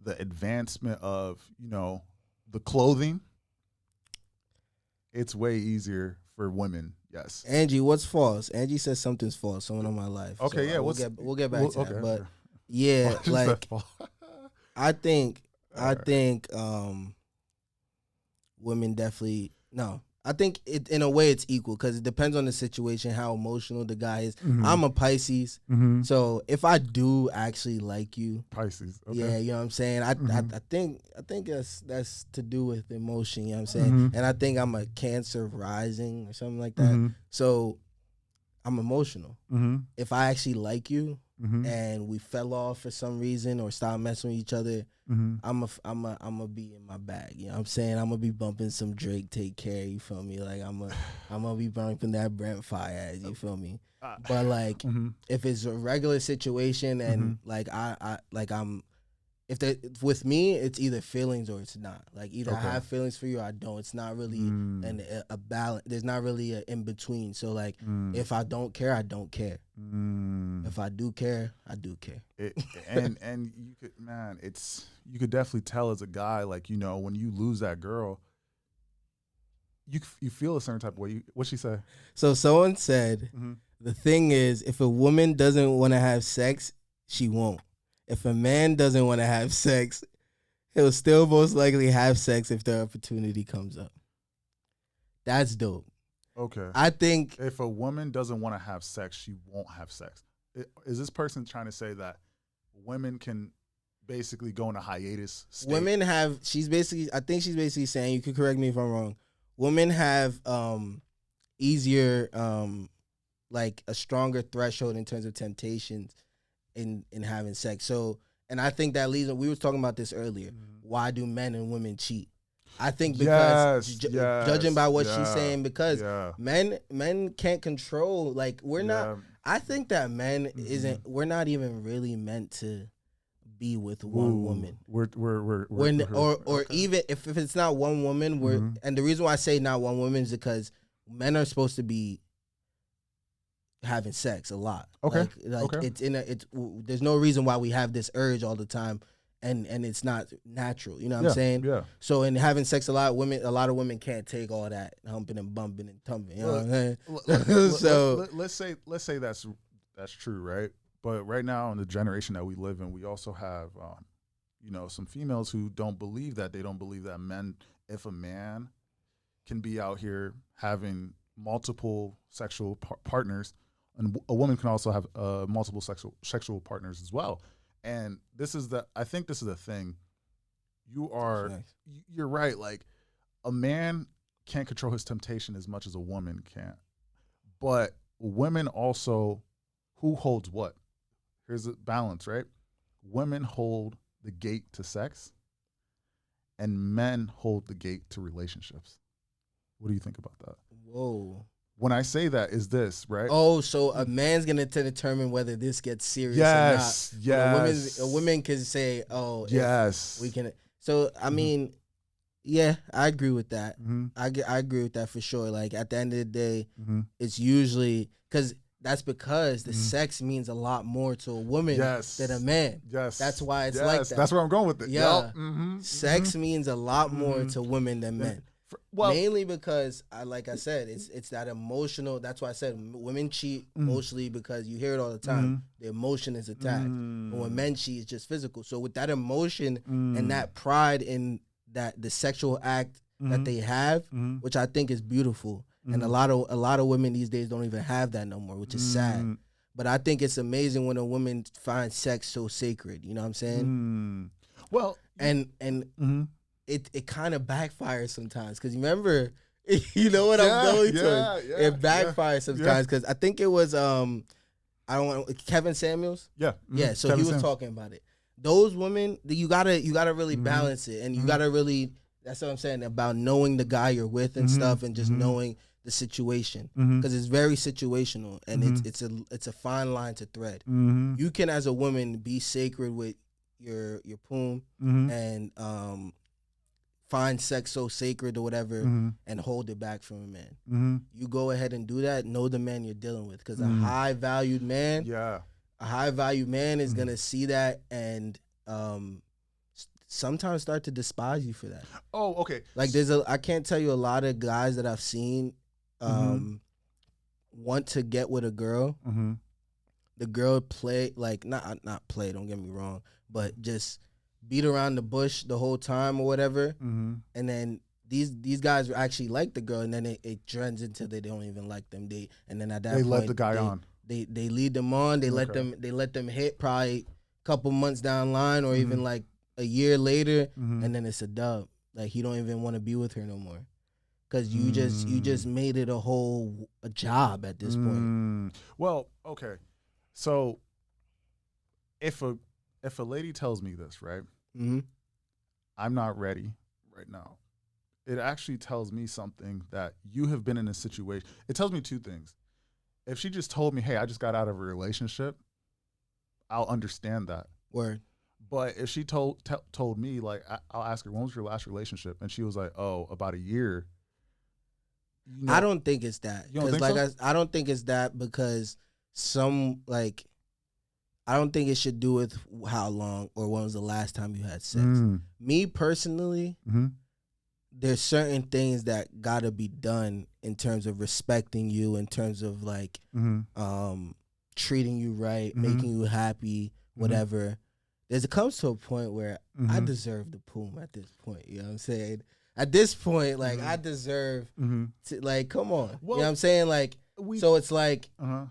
the advancement of, the clothing. It's way easier for women. Yes. Angie, what's false? Angie says something's false. Someone on my life. Okay, so, we'll get back to that. But yeah, like I think women definitely no. I think it in a way it's equal because it depends on the situation, how emotional the guy is. I'm a Pisces, so if I do actually like you, Pisces, okay. Yeah, you know what I'm saying. I think that's to do with emotion. You know what I'm saying, and I think I'm a Cancer rising or something like that. So I'm emotional. If I actually like you and we fell off for some reason or stopped messing with each other, I'm a be in my bag. You know what I'm saying? I'm gonna be bumping some Drake, Take Care. You feel me? Like I'm gonna be bumping that Brent Fire. You feel me? But like if it's a regular situation and like with me, it's either feelings or it's not. Like either I have feelings for you or I don't. It's not really a balance. There's not really an in between. So like if I don't care, I don't care. If I do care, I do care. And you could definitely tell as a guy, like, when you lose that girl, you feel a certain type of way. What'd she say? So someone said the thing is, if a woman doesn't want to have sex, she won't. If a man doesn't want to have sex, he'll still most likely have sex if the opportunity comes up. That's dope. Okay. I think if a woman doesn't want to have sex, she won't have sex. Is this person trying to say that women can basically go in a hiatus state? Women have, I think she's basically saying, you can correct me if I'm wrong, women have easier, like a stronger threshold in terms of temptations in having sex. So, and I think that leads, we were talking about this earlier. Why do men and women cheat? I think because judging by what she's saying, because men can't control, like we're not, I think that men we're not even really meant to be with one woman. Even if it's not one woman, and the reason why I say not one woman is because men are supposed to be having sex a lot. Okay. There's no reason why we have this urge all the time and it's not natural. You know what I'm saying? Yeah. So in having sex a lot of women can't take all that humping and bumping and tumbling. You know what I'm saying? So let's say that's true, right? But right now in the generation that we live in, we also have some females who don't believe that. They don't believe that if a man can be out here having multiple sexual partners, and a woman can also have multiple sexual partners as well. And I think this is the thing. You're right. Like a man can't control his temptation as much as a woman can. But women also, who holds what? Here's the balance, right? Women hold the gate to sex and men hold the gate to relationships. What do you think about that? Whoa. When I say that, is this, right? Oh, so a man's going to determine whether this gets serious or not. Yes. A woman can say, oh, yes, we can. So, I mean, yeah, I agree with that. I agree with that for sure. Like, at the end of the day, it's usually, because that's because the sex means a lot more to a woman than a man. Yes. That's why it's like that. That's where I'm going with it. Yeah. Yep. Sex means a lot more to women than men. Mainly because, like I said, it's that emotional. That's why I said women cheat emotionally because you hear it all the time. The emotion is attacked. But when men cheat, it's just physical. So with that emotion and that pride in that the sexual act that they have, which I think is beautiful. And a lot of women these days don't even have that no more, which is sad. But I think it's amazing when a woman finds sex so sacred. You know what I'm saying? Well, and it kind of backfires sometimes because remember, you know what I'm going to. It backfires sometimes because I think it was Kevin Samuels. Yeah. So Kevin he was talking about it. Those women, you gotta really balance it, and you gotta really. That's what I'm saying about knowing the guy you're with and stuff, and just knowing the situation because it's very situational, and it's a fine line to thread. You can, as a woman, be sacred with your poom and find sex so sacred or whatever, and hold it back from a man. You go ahead and do that. Know the man you're dealing with, because a high valued man, is gonna see that and sometimes start to despise you for that. Oh, okay. Like I can't tell you a lot of guys that I've seen want to get with a girl. The girl play, like not play, don't get me wrong, but just beat around the bush the whole time or whatever. And then these guys actually like the girl, and then it trends into they don't even like them. And then at that point, let the guy on. They lead them on. They let them hit probably a couple months down the line, or even like a year later, and then it's a dub. Like he don't even want to be with her no more, because you just made it a job at this point. Well, okay, so if a lady tells me this, right, I'm not ready right now, it actually tells me something that you have been in a situation. It tells me two things. If she just told me, hey, I just got out of a relationship, I'll understand that. Word. But if she told me, like, I'll ask her, when was your last relationship? And she was like, oh, about a year. You know, I don't think it's that. You don't think so? I don't think it's that because I don't think it should do with how long or when was the last time you had sex. Me personally, there's certain things that gotta be done in terms of respecting you, in terms of like treating you right, making you happy, whatever. It comes to a point where I deserve the poom at this point. You know what I'm saying? At this point, like, I deserve to, like, come on. Well, you know what I'm saying? Like, so it's like,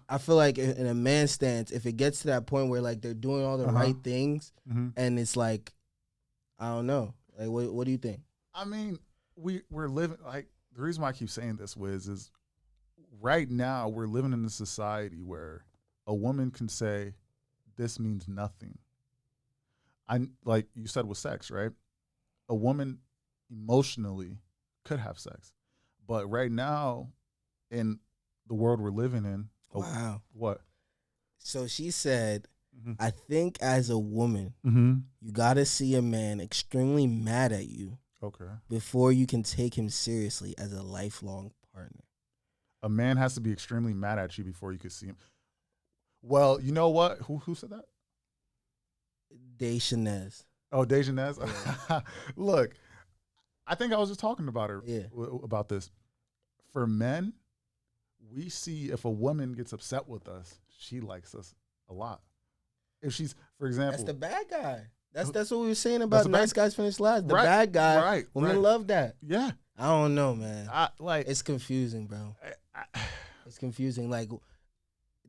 I feel like in a man's stance, if it gets to that point where, like, they're doing all the right things, and it's like, I don't know. Like, what do you think? I mean, we're living, like, the reason why I keep saying this, Wiz, is right now we're living in a society where a woman can say, this means nothing. Like you said with sex, right? A woman emotionally could have sex. But right now, in the world we're living in. Wow. What? So she said, I think as a woman, you got to see a man extremely mad at you before you can take him seriously as a lifelong partner. A man has to be extremely mad at you before you could see him. Well, you know what? Who said that? Dejanez. Oh, Dejanez? Yeah. Look, I think I was just talking about her about this. For men, we see if a woman gets upset with us, she likes us a lot. If she's, for example, that's the bad guy. That's what we were saying about nice guys finish last. The bad guy, women love that. Yeah, I don't know, man. It's confusing, bro. It's confusing. Like,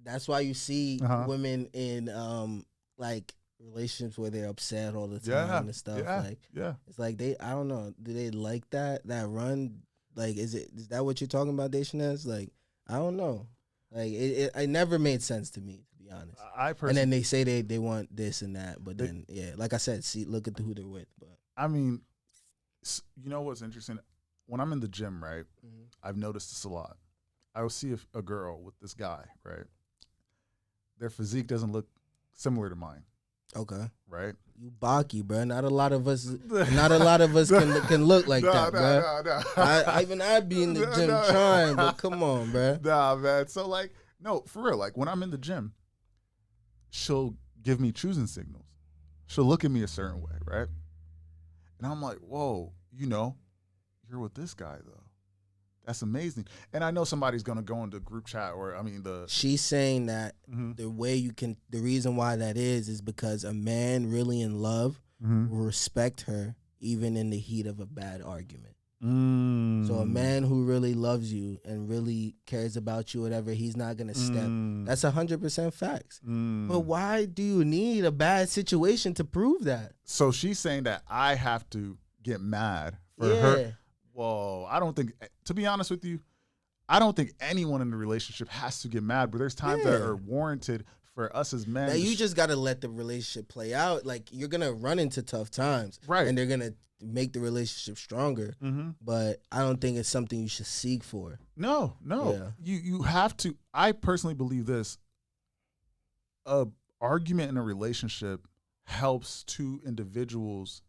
that's why you see women in like relationships where they're upset all the time and stuff. It's like I don't know. Do they like that run? Like, is that what you're talking about, Dejanez? Like, I don't know. Like, it never made sense to me, to be honest. And then they say they want this and that, but then like I said, look at who they're with. But I mean, you know what's interesting? When I'm in the gym, right, I've noticed this a lot. I will see a girl with this guy, right? Their physique doesn't look similar to mine. Okay. Right? You Baki, bro. Not a lot of us can look like that, bro. I'd be in the gym trying, but come on, bro. Nah, man. So, like, No, for real. Like when I'm in the gym, she'll give me choosing signals. She'll look at me a certain way, right? And I'm like, whoa, you're with this guy though. That's amazing. And I know somebody's gonna go into group chat She's saying that the reason why that is because a man really in love will respect her even in the heat of a bad argument. So a man who really loves you and really cares about you, whatever, he's not gonna step. That's 100% facts. But why do you need a bad situation to prove that? So she's saying that I have to get mad for her. Whoa, I don't think, to be honest with you, I don't think anyone in the relationship has to get mad, but there's times that are warranted for us as men. Now you just got to let the relationship play out. Like, you're going to run into tough times. Right. And they're going to make the relationship stronger. But I don't think it's something you should seek for. No. Yeah. You have to. I personally believe this. A argument in a relationship helps two individuals.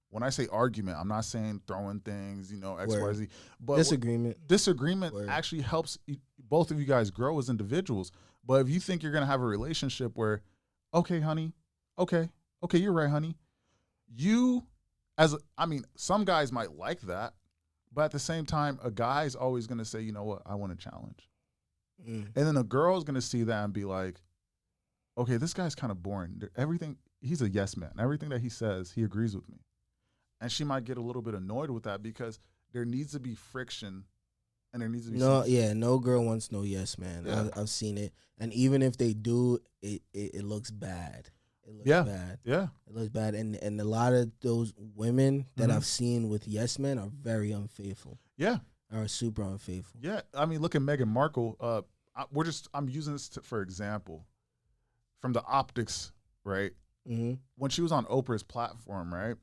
When I say argument, I'm not saying throwing things, X, Y, Z. But disagreement actually helps both of you guys grow as individuals. But if you think you're going to have a relationship where, okay, honey, okay, you're right, honey. Some guys might like that. But at the same time, a guy's always going to say, you know what, I want a challenge. And then a girl's going to see that and be like, okay, this guy's kind of boring. He's a yes man. Everything that he says, he agrees with me. And she might get a little bit annoyed with that because there needs to be friction, and there needs to be no girl wants no yes man. Yeah. I've seen it, and even if they do, it looks bad. It looks bad. Yeah, it looks bad, and a lot of those women that I've seen with yes men are very unfaithful. Yeah, are super unfaithful. Yeah, I mean, look at Meghan Markle. I'm using this for example, from the optics, right? When she was on Oprah's platform, right?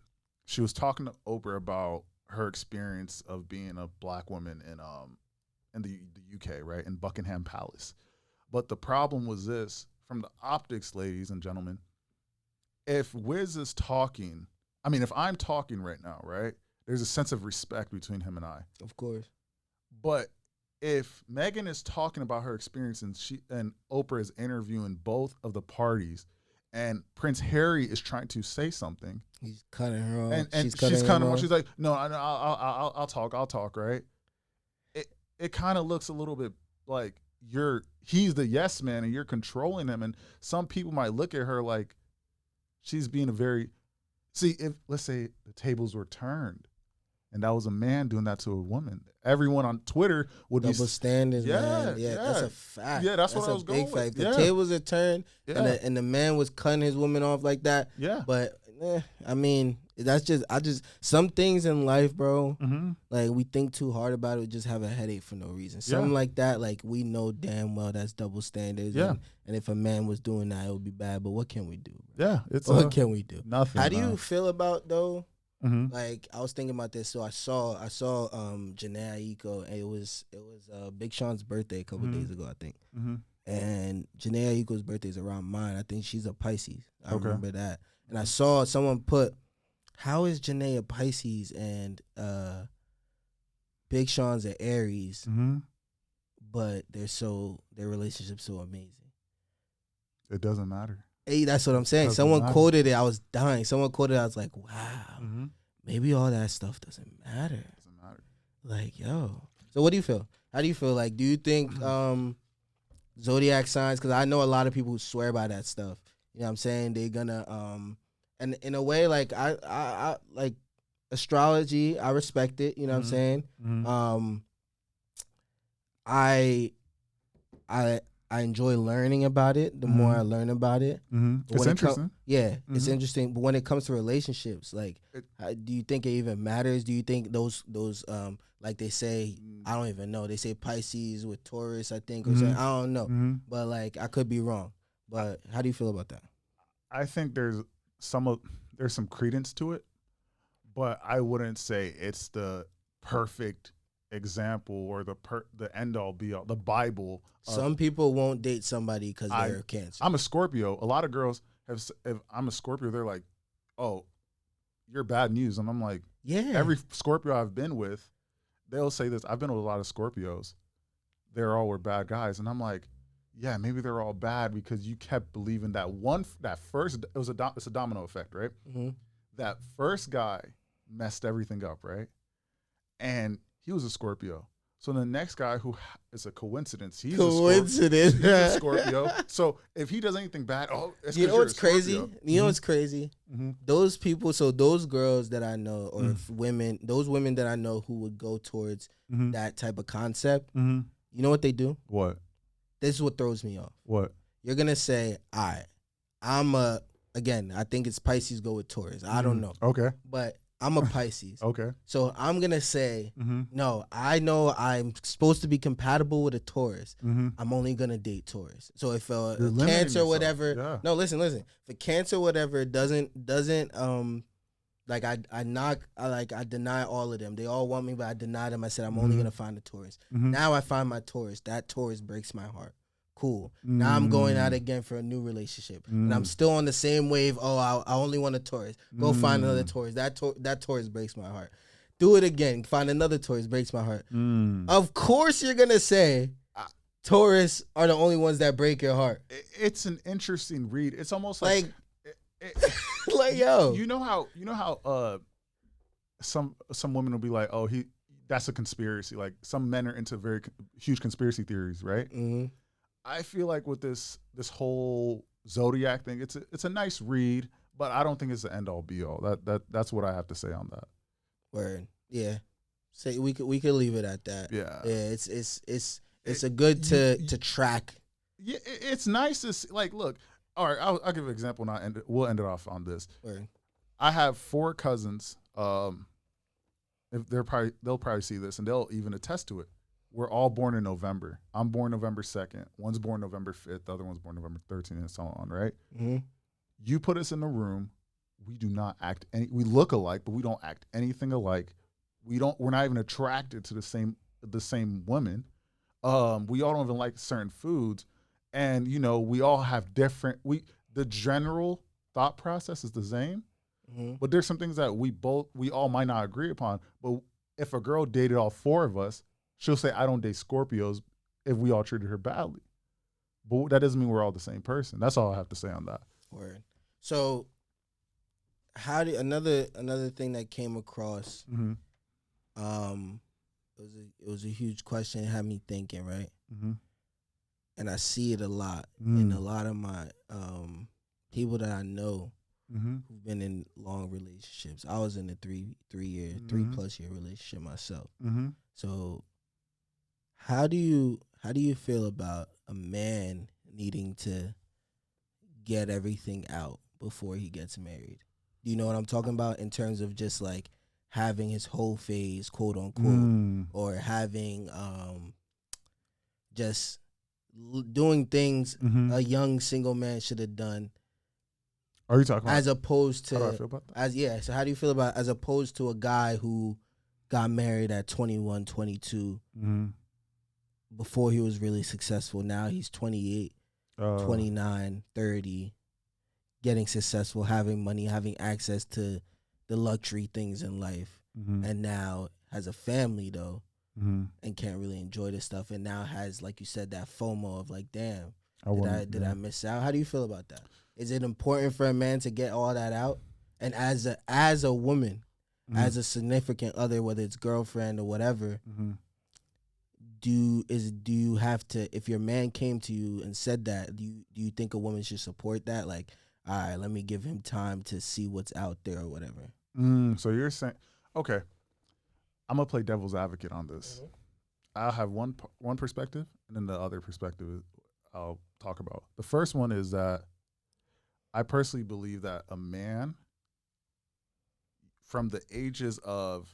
She was talking to Oprah about her experience of being a black woman in the UK, right, in Buckingham Palace. But the problem was this, from the optics, ladies and gentlemen, if Wiz is talking, if I'm talking right now, right, there's a sense of respect between him and I. Of course. But if Meghan is talking about her experience and Oprah is interviewing both of the parties, and Prince Harry is trying to say something, he's cutting her off. And she's cutting him off. She's like, no, I'll talk, right? It kind of looks a little bit like he's the yes man and you're controlling him. And some people might look at her like she's being if let's say the tables were turned and that was a man doing that to a woman, everyone on Twitter would double standards, man. Yeah, that's a fact. Yeah, that's what I was going with. Fact. The tables are turned, and the man was cutting his woman off like that. Yeah, but that's just some things in life, bro. Like, we think too hard about it, we just have a headache for no reason. Something like that, like, we know damn well that's double standards. Yeah, and if a man was doing that, it would be bad. But what can we do, bro? Yeah, what can we do? Nothing. How do you feel about though? Like, I was thinking about this, so I saw Janae Aiko, and it was Big Sean's birthday a couple days ago, I think. And Janae Aiko's birthday is around mine. I think she's a Pisces. I remember that. And I saw someone put, how is Janae a Pisces and Big Sean's an Aries, but their relationship's so amazing? It doesn't matter. Hey, that's what I'm saying. Someone quoted it. I was dying. Someone quoted it. I was like, wow, maybe all that stuff doesn't matter. Like, yo. So what do you feel? How do you feel? Like, do you think zodiac signs, because I know a lot of people who swear by that stuff. You know what I'm saying? They're gonna and in a way, like, I like astrology, I respect it, you know what I'm saying? I enjoy learning about it. The more I learn about it, it's interesting. It's interesting. But when it comes to relationships, like, do you think it even matters? Do you think those like they say, I don't even know. They say Pisces with Taurus, I think, or something. I don't know. But, like, I could be wrong. But how do you feel about that? I think there's some credence to it, but I wouldn't say it's the perfect example or the end all be all, the Bible. Some people won't date somebody because they're Cancer. I'm a Scorpio. A lot of girls if I'm a Scorpio, they're like, oh, you're bad news. And I'm like, yeah. Every Scorpio I've been with, they'll say this. I've been with a lot of Scorpios. They're all were bad guys. And I'm like, yeah, maybe they're all bad because you kept believing it's a domino effect, right? Mm-hmm. That first guy messed everything up, right? And he was a Scorpio. So the next guy, who is a coincidence, he's a Scorpio. So if he does anything bad, it's you know what's crazy? Scorpio. You know what's crazy? Mm-hmm. Those people, so those girls that I know, or those women that I know who would go towards that type of concept, you know what they do? What? This is what throws me off. What? You're going to say, all right, again, I think it's Pisces go with Taurus. I don't know. Okay. But I'm a Pisces. Okay. So I'm going to say, no, I know I'm supposed to be compatible with a Taurus. I'm only going to date Taurus. So if a Cancer or whatever, no, listen. If a Cancer or whatever doesn't like I deny all of them. They all want me, but I deny them. I said I'm only going to find a Taurus. Now I find my Taurus. That Taurus breaks my heart. Cool. Now I'm going out again for a new relationship, and I'm still on the same wave. Oh, I only want a Taurus. Go find another Taurus. That Taurus breaks my heart. Do it again. Find another Taurus. Breaks my heart. Of course, you're gonna say Taurus are the only ones that break your heart. It's an interesting read. It's almost like yo. You know how some women will be like, oh, that's a conspiracy. Like some men are into very huge conspiracy theories, right? I feel like with this whole zodiac thing, it's a nice read, but I don't think it's the end all be all. That's what I have to say on that. Word. Yeah. Say we could leave it at that. Yeah. Yeah. It's a good to track. Yeah. It's nice to like look. All right. I'll give an example now, and we'll end it off on this. Word. I have 4 cousins. If they'll probably see this, and they'll even attest to it. We're all born in November. I'm born November 2nd. One's born November 5th. The other one's born November 13th, and so on, right? You put us in a room. We do not act we look alike, but we don't act anything alike. We're not even attracted to the same women. We all don't even like certain foods. And, we all have the general thought process is the same, but there's some things that we all might not agree upon. But if a girl dated all 4 of us, she'll say, I don't date Scorpios if we all treated her badly. But that doesn't mean we're all the same person. That's all I have to say on that. Word. So how do another thing that came across, it was a huge question. It had me thinking, right? And I see it a lot in a lot of my people that I know who've been in long relationships. I was in a 3+ year relationship myself. So how do you feel about a man needing to get everything out before he gets married? Do you know what I'm talking about in terms of just like having his whole phase, quote unquote, or having just doing things a young single man should have done? Are you talking about as opposed to how do I feel about that? So how do you feel about as opposed to a guy who got married at 21, 22 before he was really successful? Now he's 28, 29, 30, getting successful, having money, having access to the luxury things in life, and now has a family though, and can't really enjoy this stuff, and now has, like you said, that FOMO of like, damn, did I miss out? How do you feel about that? Is it important for a man to get all that out? And as a woman, as a significant other, whether it's girlfriend or whatever, do you have to, if your man came to you and said that, do you think a woman should support that? Like, all right, let me give him time to see what's out there or whatever. So you're saying, okay, I'm gonna play devil's advocate on this. I'll have one perspective, and then the other perspective I'll talk about. The first one is that I personally believe that a man from the ages of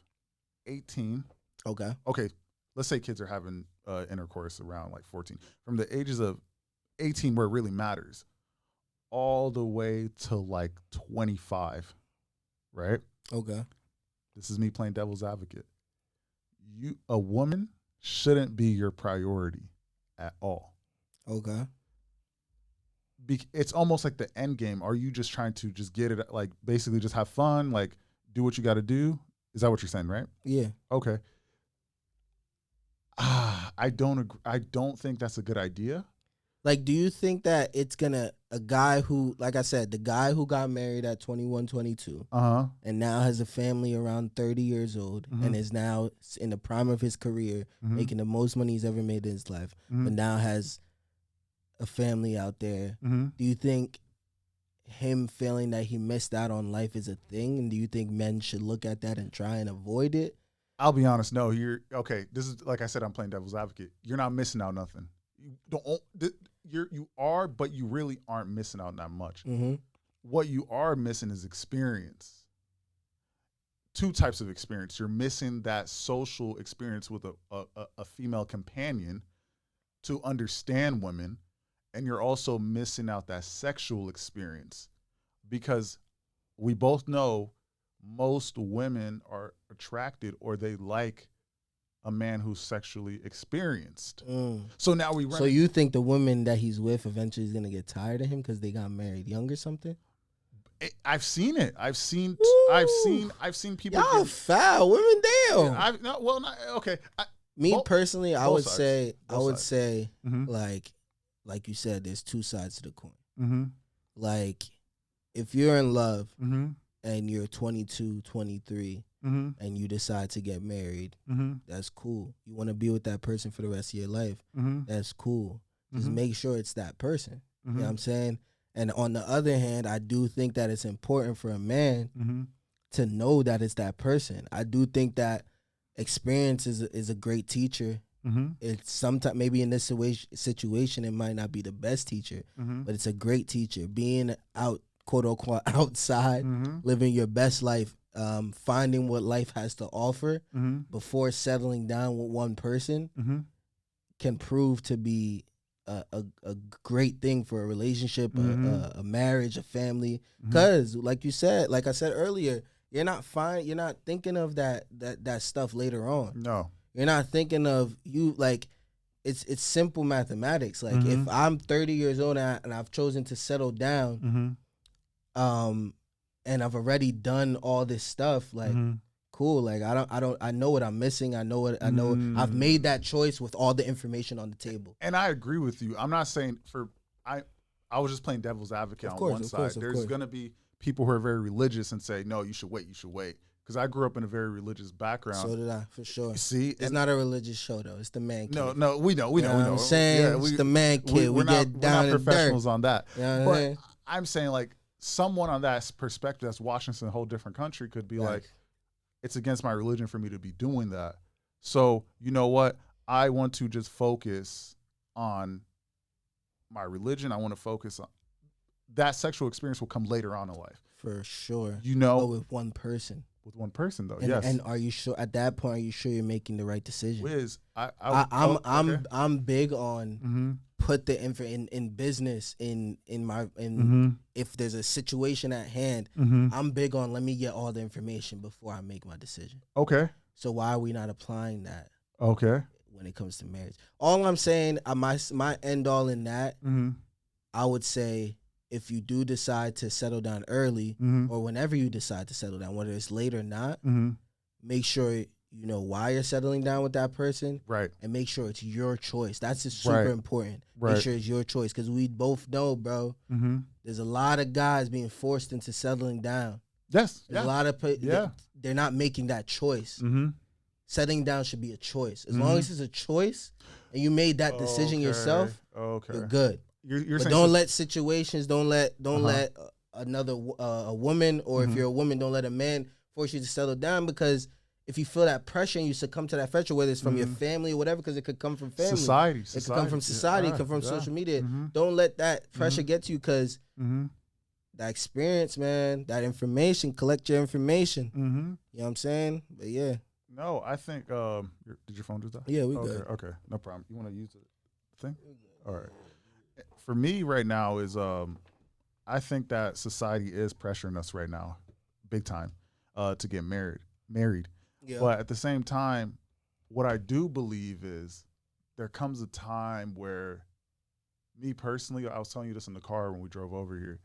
18. Okay, let's say kids are having intercourse around like 14. From the ages of 18, where it really matters, all the way to like 25, right? Okay. This is me playing devil's advocate. A woman shouldn't be your priority at all. Okay. It's almost like the end game. Are you just trying to just get it, like basically just have fun, like do what you got to do? Is that what you're saying, right? Yeah. Okay. I don't think that's a good idea. Like, do you think that it's gonna a guy who, like I said, the guy who got married at 21, 22, and now has a family around 30 years old, and is now in the prime of his career, making the most money he's ever made in his life, but now has a family out there? Do you think him feeling that he missed out on life is a thing, and do you think men should look at that and try and avoid it? I'll be honest. No, you're okay. This is, like I said, I'm playing devil's advocate. You're not missing out nothing. You are, but you really aren't missing out that much. What you are missing is experience. Two types of experience. You're missing that social experience with a female companion to understand women, and you're also missing out that sexual experience, because we both know most women are attracted, or they like, a man who's sexually experienced. So now we run. So you think the woman that he's with eventually is gonna get tired of him because they got married young or something? I've seen it. I've seen people. Y'all foul women, damn. Okay. Personally, I would say, Mm-hmm. like you said, there's two sides to the coin. Like, if you're in love and you're 22, 23, and you decide to get married, that's cool. You want to be with that person for the rest of your life, that's cool. Just make sure it's that person. You know what I'm saying? And on the other hand, I do think that it's important for a man to know that it's that person. I do think that experience is a great teacher. It's sometimes, maybe in this situation, it might not be the best teacher, but it's a great teacher. Being out, quote unquote, outside, living your best life, finding what life has to offer before settling down with one person can prove to be a great thing for a relationship, a marriage, a family. Because like I said earlier, you're not thinking of that stuff later on. No. You're not thinking of it's simple mathematics. Like, if I'm 30 years old and I've chosen to settle down, and I've already done all this stuff, like, cool. Like, I know what I'm missing. I know. I've made that choice with all the information on the table. And I agree with you. I'm not saying I was just playing devil's advocate on one side. There's going to be people who are very religious and say, no, you should wait. Because I grew up in a very religious background. So did I, for sure. See, it's not a religious show though. It's the man kid. No, we know. What I'm saying, it's the man kid. We get down we're not professionals dirt on that. You know but I'm saying, like, someone on that perspective that's watching this in a whole different country could be like, it's against my religion for me to be doing that. So, you know what? I want to just focus on my religion. I want to focus on that. Sexual experience will come later on in life. For sure. But with one person. With one person, though, yes. And are you sure at that point? Are you sure you're making the right decision? Wiz, I'm big on put the info in business if there's a situation at hand. I'm big on let me get all the information before I make my decision. Okay. So why are we not applying that? Okay. When it comes to marriage, all I'm saying, my end all in that, I would say, if you do decide to settle down early, or whenever you decide to settle down, whether it's late or not, make sure you know why you're settling down with that person, right? And make sure it's your choice. That's just super important. Right. Make sure it's your choice, because we both know, bro, there's a lot of guys being forced into settling down. Yes. There's a lot of they're not making that choice. Settling down should be a choice. As long as it's a choice and you made that decision yourself, you're good. You're but don't let situations, don't let another a woman, or if you're a woman, don't let a man force you to settle down, because if you feel that pressure and you succumb to that pressure, whether it's from your family or whatever, because it could come from family, society, it could come from society, it could come from social media. Don't let that pressure get to you, because that experience, man, that information, collect your information. You know what I'm saying? But yeah. No, I think, did your phone do that? Yeah, we good. Okay, no problem. You want to use the thing? All right. For me right now is, I think that society is pressuring us right now, big time, to get married. Yeah. But at the same time, what I do believe is there comes a time where, me personally, I was telling you this in the car when we drove over here,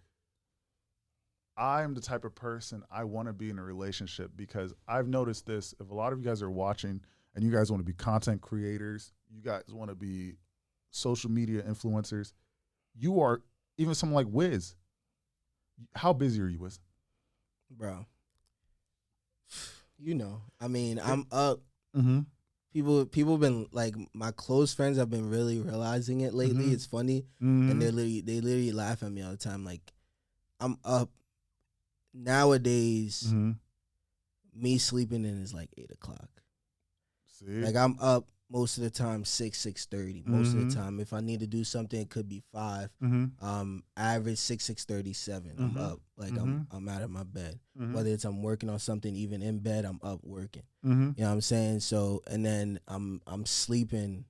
I'm the type of person, I want to be in a relationship, because I've noticed this. If a lot of you guys are watching and you guys want to be content creators, you guys want to be social media influencers, you are, even someone like Wiz, how busy are you, Wiz? Bro, you know, I mean, I'm up. Mm-hmm. People been like, my close friends have been really realizing it lately. Mm-hmm. It's funny, Mm-hmm. and they literally laugh at me all the time. Like, I'm up nowadays. Mm-hmm. Me sleeping in is like 8 o'clock. See? Like, I'm up most of the time 6:30. Most of the time, if I need to do something, it could be 5. Average 6:30, 7. I'm up. Like, I'm out of my bed. Whether it's I'm working on something, even in bed, I'm up working. You know what I'm saying? So, and then I'm sleeping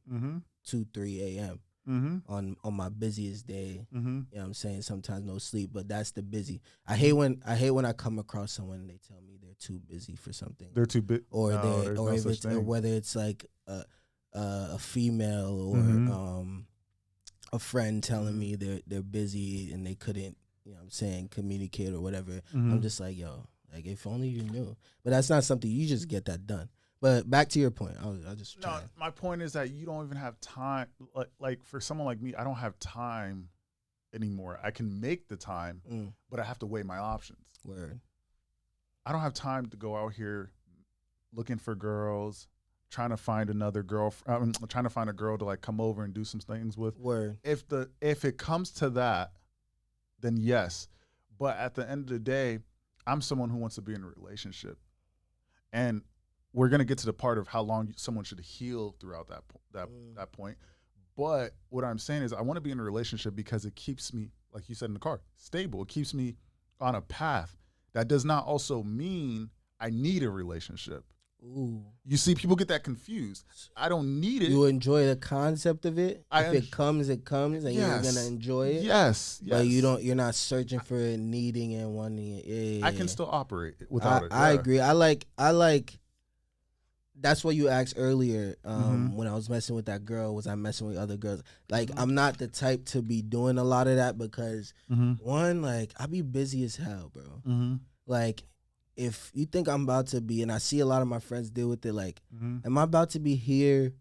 2, 3 a.m. On my busiest day. You know what I'm saying? Sometimes no sleep, but that's the busy. I hate when I come across someone and they tell me they're too busy for something. They're too busy, or whether it's like a female or a friend telling me they're busy and they couldn't, you know what I'm saying, communicate or whatever. I'm just like, yo, like, if only you knew. But that's not something you just get that done. But back to your point, I just my point is that you don't even have time. Like for someone like me, I don't have time anymore. I can make the time, but I have to weigh my options. Word. I don't have time to go out here looking for girls, trying to find another girl. Trying to find a girl to like come over and do some things with. Word. If it comes to that, then yes. But at the end of the day, I'm someone who wants to be in a relationship, and we're gonna get to the part of how long someone should heal throughout that point. But what I'm saying is, I want to be in a relationship because it keeps me, like you said in the car, stable. It keeps me on a path. That does not also mean I need a relationship. Ooh. You see, people get that confused. I don't need it. You enjoy the concept of it. If it comes, it comes, and you're gonna enjoy it. Yes. But you're not searching for it, needing it, wanting it. Yeah. I can still operate without it. I agree. I like. That's what you asked earlier. When I was messing with that girl, was I messing with other girls? Like, I'm not the type to be doing a lot of that because one, like, I be busy as hell, bro. Like, if you think I'm about to be, and I see a lot of my friends deal with it, like, am I about to be here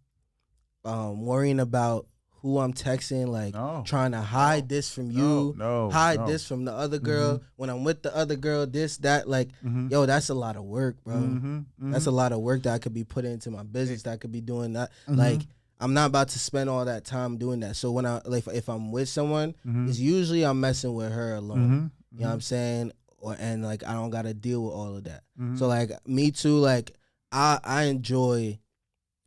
worrying about who I'm texting, like trying to hide this from you, hide this from the other girl. When I'm with the other girl, this, that, like, yo, that's a lot of work, bro. That's a lot of work that I could be putting into my business, that I could be doing that. Like, I'm not about to spend all that time doing that. So when if I'm with someone, it's usually I'm messing with her alone. You know what I'm saying? And like, I don't got to deal with all of that. So like, me too, like, I enjoy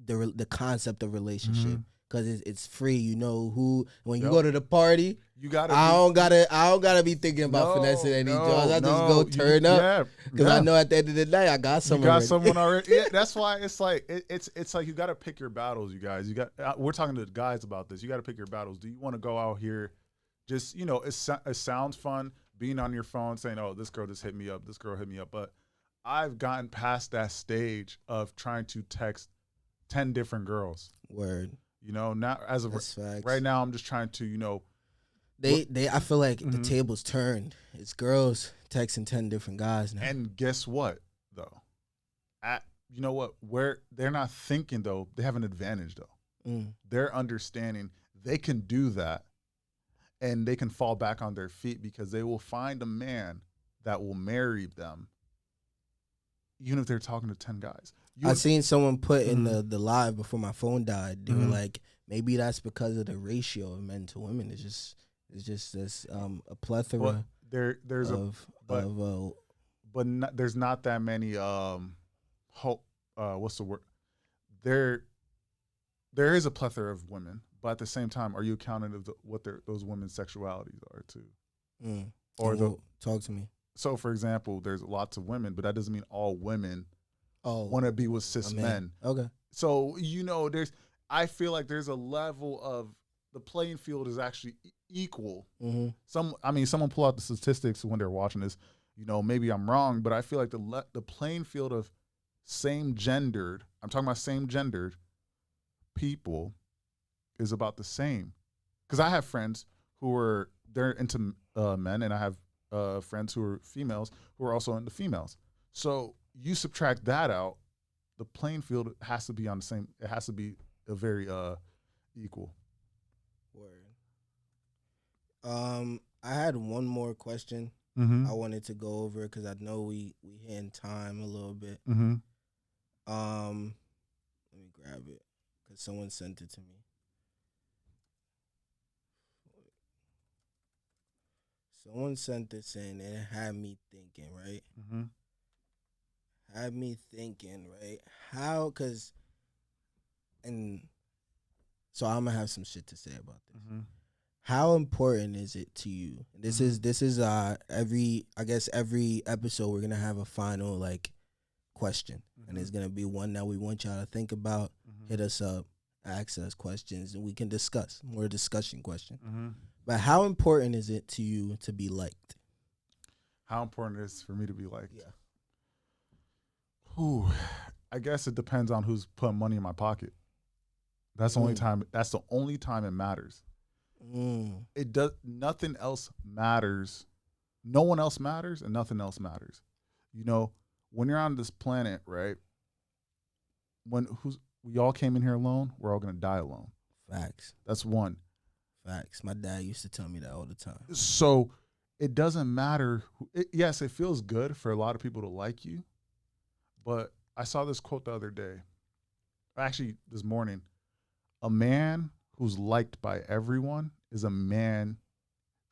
the concept of relationship. Cause it's free, you know who. When you go to the party, I don't gotta be thinking about finessing any jobs. I just go turn up. Cause I know at the end of the day, I got someone. You got someone already. Yeah, that's why it's like it's like you gotta pick your battles, you guys. We're talking to the guys about this. You gotta pick your battles. Do you want to go out here, just it sounds fun being on your phone saying, oh, this girl just hit me up, this girl hit me up, but I've gotten past that stage of trying to text 10 different girls. Word. Now as of right now, I'm just trying to, I feel like the tables turned. It's girls texting 10 different guys now. And guess what, though? You know what? Where they're not thinking, though, they have an advantage, though. They're understanding they can do that, and they can fall back on their feet because they will find a man that will marry them, even if they're talking to 10 guys. I seen someone put in the live before my phone died. They were like, maybe that's because of the ratio of men to women. It's just this a plethora. There's not that many. What's the word? There is a plethora of women, but at the same time, are you accounting of what those women's sexualities are too? Talk to me. So, for example, there's lots of women, but that doesn't mean all women want to be with cis men. Okay. So, I feel like there's a level of the playing field is actually equal. Someone pull out the statistics when they're watching this. Maybe I'm wrong, but I feel like the playing field of I'm talking about same gendered people is about the same. Because I have friends they're into men, and I have friends who are females who are also into females. So you subtract that out, the playing field has to be on the same. It has to be a very equal. Word. I had one more question I wanted to go over because I know we hitting time a little bit. Let me grab it because someone sent it to me. Someone sent this in and it had me thinking, right? Had me thinking, right? How, and so I'm gonna have some shit to say about this. How important is it to you? This is every episode we're gonna have a final like question, and it's gonna be one that we want y'all to think about. Hit us up, ask us questions, and we can discuss more discussion question. But how important is it to you to be liked? How important it is for me to be liked? Yeah. Ooh, I guess it depends on who's putting money in my pocket. That's the only time. That's the only time it matters. It does. Nothing else matters. No one else matters, and nothing else matters. You know, when you're on this planet, right? We all came in here alone. We're all gonna die alone. Facts. That's one. Facts. My dad used to tell me that all the time. So it doesn't matter. Yes, it feels good for a lot of people to like you, but I saw this quote the other day. Actually, this morning. A man who's liked by everyone is a man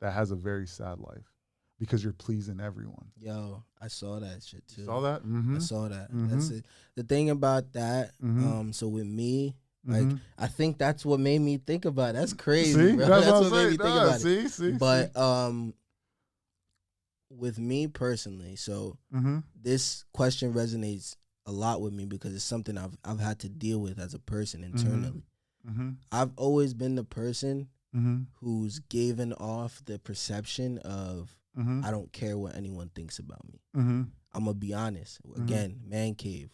that has a very sad life because you're pleasing everyone. Yo, I saw that shit too. You saw that? I saw that. That's it. The thing about that, so with me, like, I think that's what made me think about it. That's crazy, see? bro. That's what made me think about it. See, but with me personally, so this question resonates a lot with me because it's something I've had to deal with as a person internally. I've always been the person who's given off the perception of I don't care what anyone thinks about me. I'm gonna be honest. Again, man cave.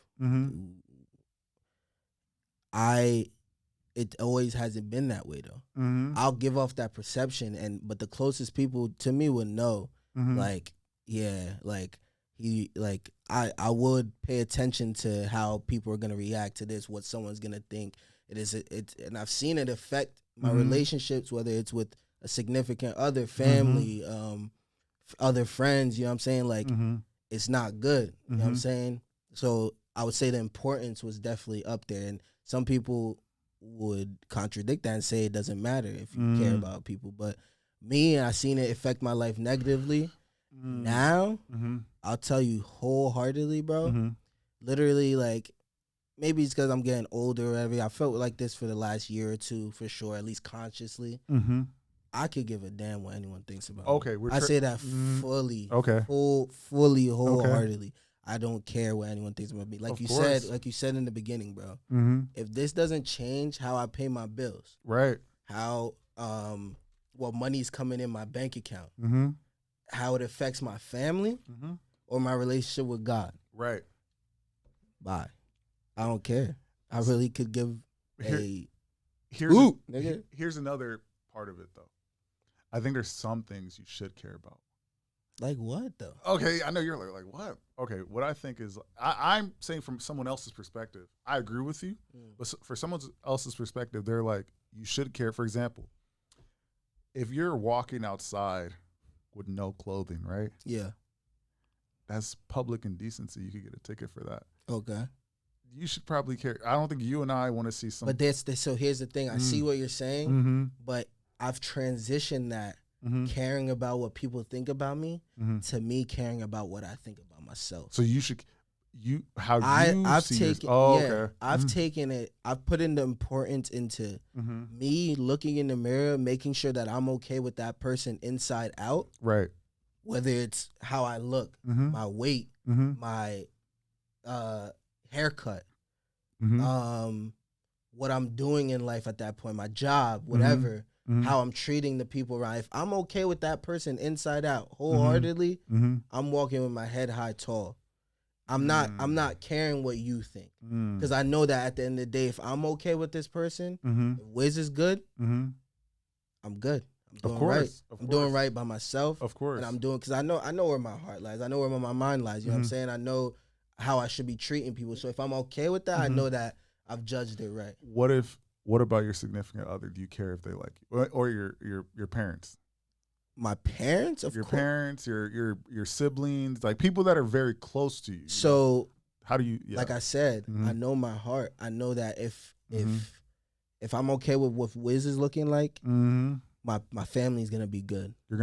It always hasn't been that way though. I'll give off that perception, but the closest people to me would know, like, yeah, like I would pay attention to how people are gonna react to this, what someone's gonna think. And I've seen it affect my relationships, whether it's with a significant other, family, other friends, you know what I'm saying? Like, it's not good, you know what I'm saying? So I would say the importance was definitely up there. And some people would contradict that and say it doesn't matter if you care about people. But me, I seen it affect my life negatively. Now, I'll tell you wholeheartedly, bro, literally, like, maybe it's because I'm getting older or whatever. I felt like this for the last year or two, for sure, at least consciously. I could give a damn what anyone thinks about me. I say that fully, fully, wholeheartedly. I don't care what anyone thinks about me. Like you said in the beginning, bro. If this doesn't change how I pay my bills, right? How what money's coming in my bank account, how it affects my family or my relationship with God, right? Bye. I don't care. I really could give here's another part of it, though. I think there's some things you should care about. Like what, though? Okay, I know you're like what? Okay, what I think is, I'm saying from someone else's perspective, I agree with you, but for someone else's perspective, they're like, you should care. For example, if you're walking outside with no clothing, right? Yeah. That's public indecency. You could get a ticket for that. Okay. You should probably care. I don't think you and I want to see some. But so here's the thing. I see what you're saying, but I've transitioned that caring about what people think about me to me caring about what I think about myself. So you should, I've taken it. I've put in the importance into me looking in the mirror, making sure that I'm okay with that person inside out. Right. Whether it's how I look, my weight, my haircut, what I'm doing in life at that point, my job, whatever, how I'm treating the people around. If I'm okay with that person inside out, wholeheartedly, I'm walking with my head high tall. I'm not caring what you think. Because I know that at the end of the day, if I'm okay with this person, if Wiz is good, I'm good. I'm doing right. I'm doing right by myself. Of course. And I'm doing, because I know where my heart lies. I know where my mind lies. You know what I'm saying? I know how I should be treating people. So if I'm okay with that, I know that I've judged it right. What about your significant other? Do you care if they like you? Or your parents? My parents, of your course. Parents, your siblings, like people that are very close to you. So how do you? Like I said, I know my heart. I know that if I'm okay with what Wiz is looking like, my family's gonna be good. They're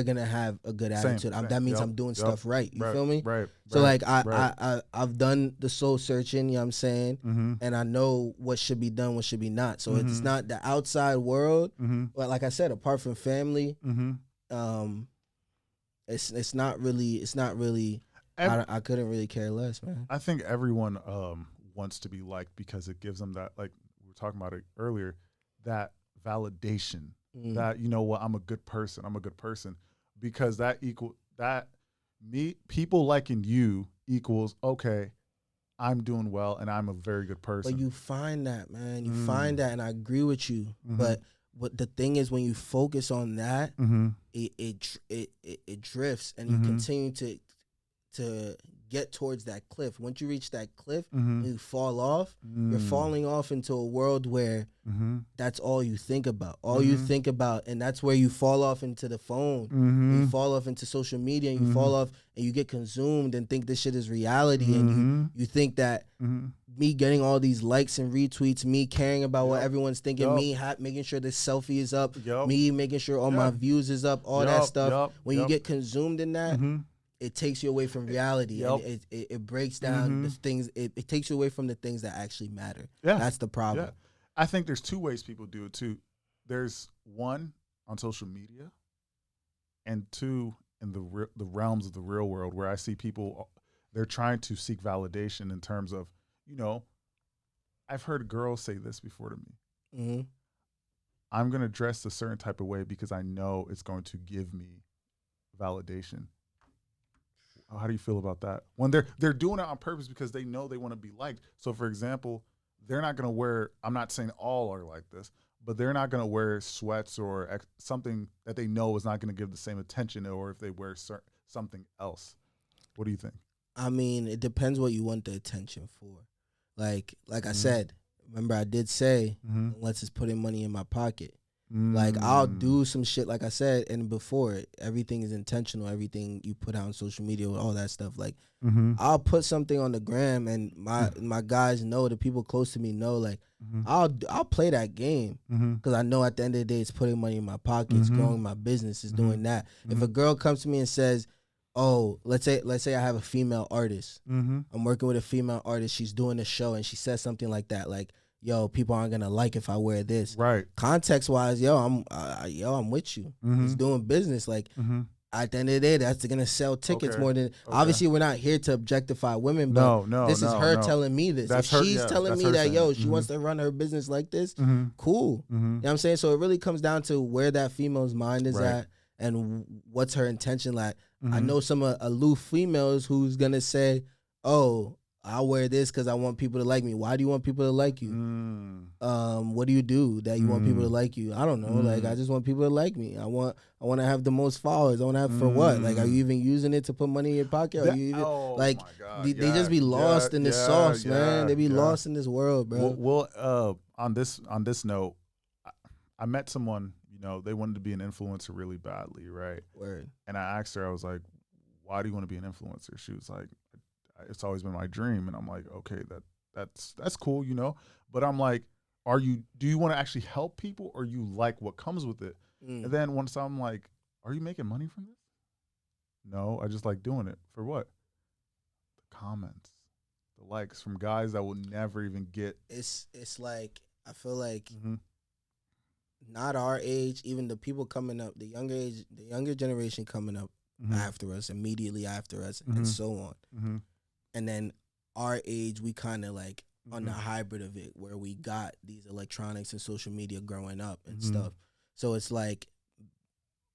gonna have a good attitude. That means I'm doing stuff right. You feel me? Right. So I've done the soul searching. You know what I'm saying? And I know what should be done, what should be not. So it's not the outside world. But like I said, apart from family, it's not really. I couldn't really care less, man. I think everyone wants to be liked because it gives them that, like we were talking about it earlier, that validation. That, you know what, I'm a good person. Because people liking you equals, okay, I'm doing well and I'm a very good person. But you find that, man. You find that, and I agree with you. But what the thing is, when you focus on that, it drifts, and you continue to get towards that cliff. Once you reach that cliff, and you fall off, you're falling off into a world where that's all you think about. You think about, and that's where you fall off into the phone. You fall off into social media, and you fall off, and you get consumed and think this shit is reality. And you think that me getting all these likes and retweets, me caring about what everyone's thinking, me making sure this selfie is up, me making sure all my views is up, all that stuff. When you get consumed in that, it takes you away from reality, and it breaks down the things. It takes you away from the things that actually matter. Yeah, that's the problem. Yeah. I think there's two ways people do it too. There's one on social media, and two in the realms of the real world, where I see people, they're trying to seek validation in terms of, you know, I've heard girls say this before to me. I'm gonna dress a certain type of way because I know it's going to give me validation. How do you feel about that? When they're doing it on purpose because they know they want to be liked. So, for example, they're not going to wear, I'm not saying all are like this, but they're not going to wear sweats or something that they know is not going to give the same attention, or if they wear something else. What do you think? I mean, it depends what you want the attention for. Like I said, remember I did say, unless it's putting money in my pocket. Like, I'll do some shit, like I said, and before it, everything is intentional. Everything you put out on social media, all that stuff. Like, I'll put something on the gram, and my guys know, the people close to me know, like, I'll play that game because I know at the end of the day, it's putting money in my pocket, it's growing my business, it's doing that. If a girl comes to me and says, oh, let's say I have a female artist, I'm working with a female artist, she's doing a show, and she says something like that, like, yo, people aren't gonna like if I wear this. Right. Context wise, I'm with you. It's doing business. Like, at the end of the day, that's gonna sell tickets more than. Obviously, we're not here to objectify women, but this is her telling me this. If she's telling me that, yo, she wants to run her business like this, cool. You know what I'm saying? So it really comes down to where that female's mind is at and what's her intention. Like, I know some aloof females who's gonna say, oh, I wear this because I want people to like me. Why do you want people to like you? What do you do that you want people to like you? I don't know. Like, I just want people to like me. I want to have the most followers. I want to have for what? Like, are you even using it to put money in your pocket? Are you even, they just be lost in the sauce, man. They be lost in this world, bro. Well, on this note, I met someone. You know, they wanted to be an influencer really badly, right? Word. And I asked her, I was like, "Why do you want to be an influencer?" She was like, it's always been my dream. And I'm like, okay, that's cool, you know? But I'm like, do you want to actually help people, or you like what comes with it? And then once I'm like, are you making money from this? No, I just like doing it. For what? The comments, the likes from guys that will never even get. It's like, I feel like not our age, even the people coming up, the younger generation coming up after us, immediately after us, and so on. And then our age, we kind of like on the hybrid of it, where we got these electronics and social media growing up and stuff. So it's like,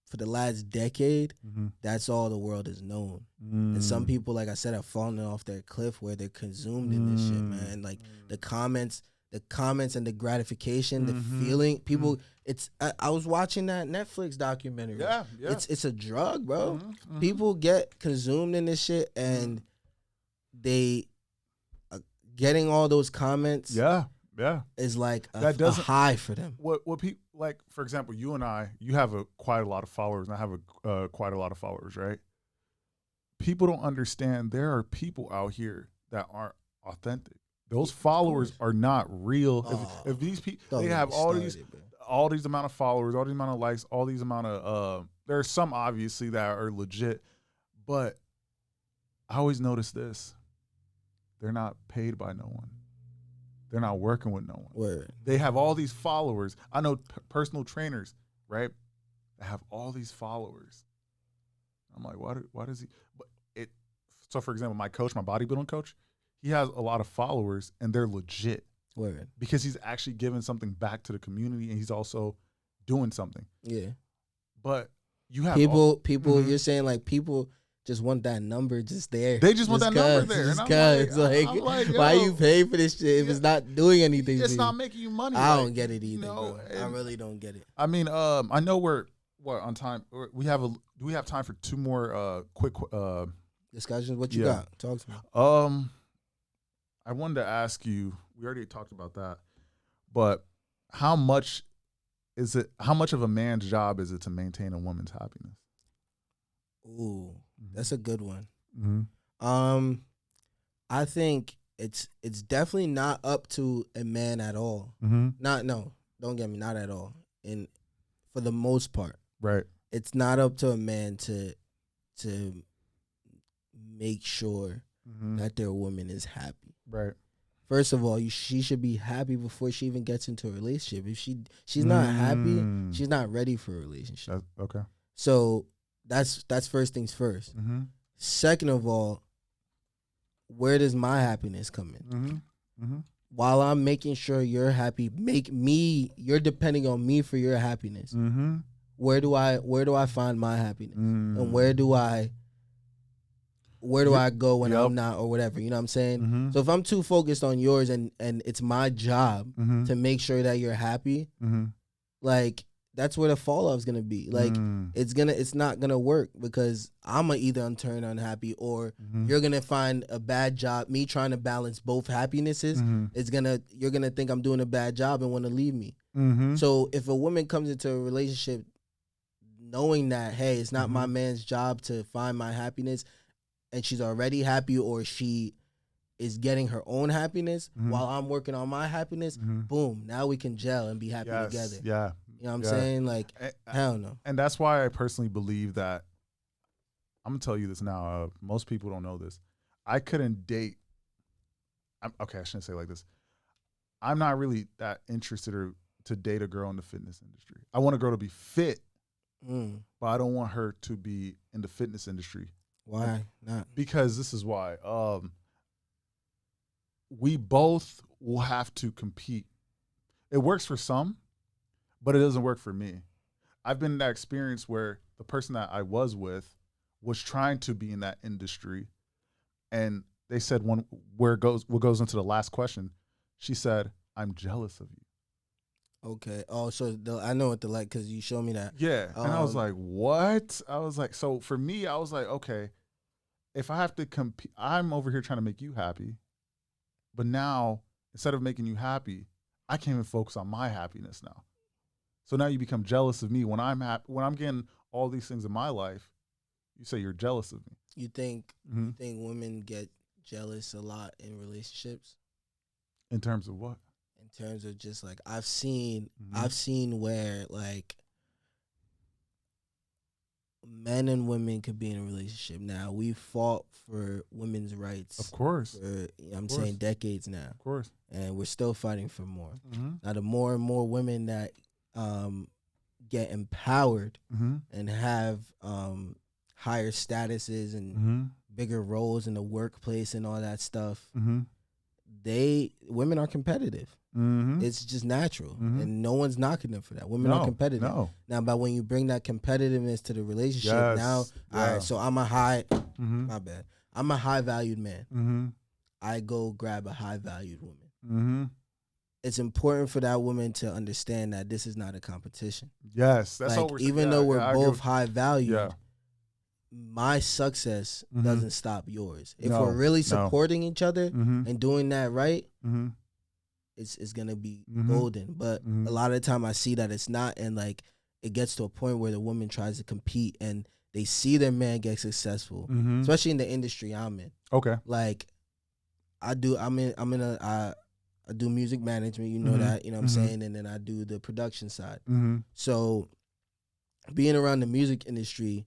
for the last decade, that's all the world has known. And some people, like I said, have fallen off their cliff where they're consumed in this shit, man. Like, the comments and the gratification, the feeling, people. I was watching that Netflix documentary. Yeah. It's a drug, bro. People get consumed in this shit, and they getting all those comments. is like a high for them. What people like, for example, you and I, you have quite a lot of followers, and I have quite a lot of followers, right? People don't understand there are people out here that aren't authentic. Those followers are not real. If these people, they have all these amount of followers, all these amount of likes, all these amount of there are some obviously that are legit, but I always notice this: they're not paid by no one. They're not working with no one. Word. They have all these followers. I know personal trainers, right? That have all these followers. I'm like, why does he? But so for example, my coach, my bodybuilding coach, he has a lot of followers, and they're legit. Word. Because he's actually giving something back to the community, and he's also doing something. Yeah. But you have people. You're saying like people just want that number just there. They just want that number there. Just because, like, why you pay for this shit if it's not doing anything? It's not making you money. I don't get it either. Bro. I really don't get it. I mean, I know we're on time. Do we have time for two more quick discussions? What you got? Talk to me. I wanted to ask you. We already talked about that, but how much of a man's job is it to maintain a woman's happiness? Ooh, that's a good one. Mm-hmm. I think it's definitely not up to a man at all. Mm-hmm. Don't get me, not at all. And for the most part, right, it's not up to a man to make sure that their woman is happy. Right. First of all, she should be happy before she even gets into a relationship. If she's not happy, she's not ready for a relationship. Okay. So that's first things first. Mm-hmm. Second of all, where does my happiness come in? Mm-hmm. Mm-hmm. While I'm making sure you're happy, you're depending on me for your happiness. Mm-hmm. Where do I find my happiness? And where do I go when I'm not, or whatever, you know what I'm saying? Mm-hmm. So if I'm too focused on yours and it's my job to make sure that you're happy, like that's where the fall off is gonna be. Like it's not gonna work, because I'm gonna either turn unhappy, or you're gonna find a bad job. Me trying to balance both happinesses, you're gonna think I'm doing a bad job and want to leave me. So if a woman comes into a relationship knowing that, hey, it's not my man's job to find my happiness, and she's already happy, or she is getting her own happiness while I'm working on my happiness, boom, now we can gel and be happy together. Yeah. You know what I'm saying? Like, hell no. And that's why I personally believe that, I'm going to tell you this now. Most people don't know this. I couldn't date. Okay, I shouldn't say it like this. I'm not really that interested to date a girl in the fitness industry. I want a girl to be fit, but I don't want her to be in the fitness industry. Why not? Because this is why. We both will have to compete. It works for some, but it doesn't work for me. I've been in that experience where the person that I was with was trying to be in that industry, and they said what goes into the last question. She said, "I'm jealous of you." Okay. Oh, so I know what because you showed me that. Yeah. And I was like, what? I was like, so for me, I was like, okay, if I have to compete, I'm over here trying to make you happy. But now, instead of making you happy, I can't even focus on my happiness now. So now you become jealous of me when I'm when I'm getting all these things in my life. You say you're jealous of me. You think women get jealous a lot in relationships? In terms of what? In terms of just like I've seen where like men and women could be in a relationship. Now we fought for women's rights, of course. For, I'm saying decades now, of course, and we're still fighting for more. Now the more and more women that get empowered and have higher statuses and bigger roles in the workplace and all that stuff, women are competitive. It's just natural, and no one's knocking them for that. Women are competitive. No. Now, but when you bring that competitiveness to the relationship, all right, so I'm a my bad. I'm a high valued man. I go grab a high valued woman. It's important for that woman to understand that this is not a competition. Yes, that's like, what even though we're both high valued, my success doesn't stop yours. If we're really supporting each other and doing that right, it's gonna be golden. But a lot of the time I see that it's not, and like it gets to a point where the woman tries to compete and they see their man get successful, especially in the industry I'm in. Okay. Like I do music management, you know that, you know what I'm saying, and then I do the production side. So being around the music industry,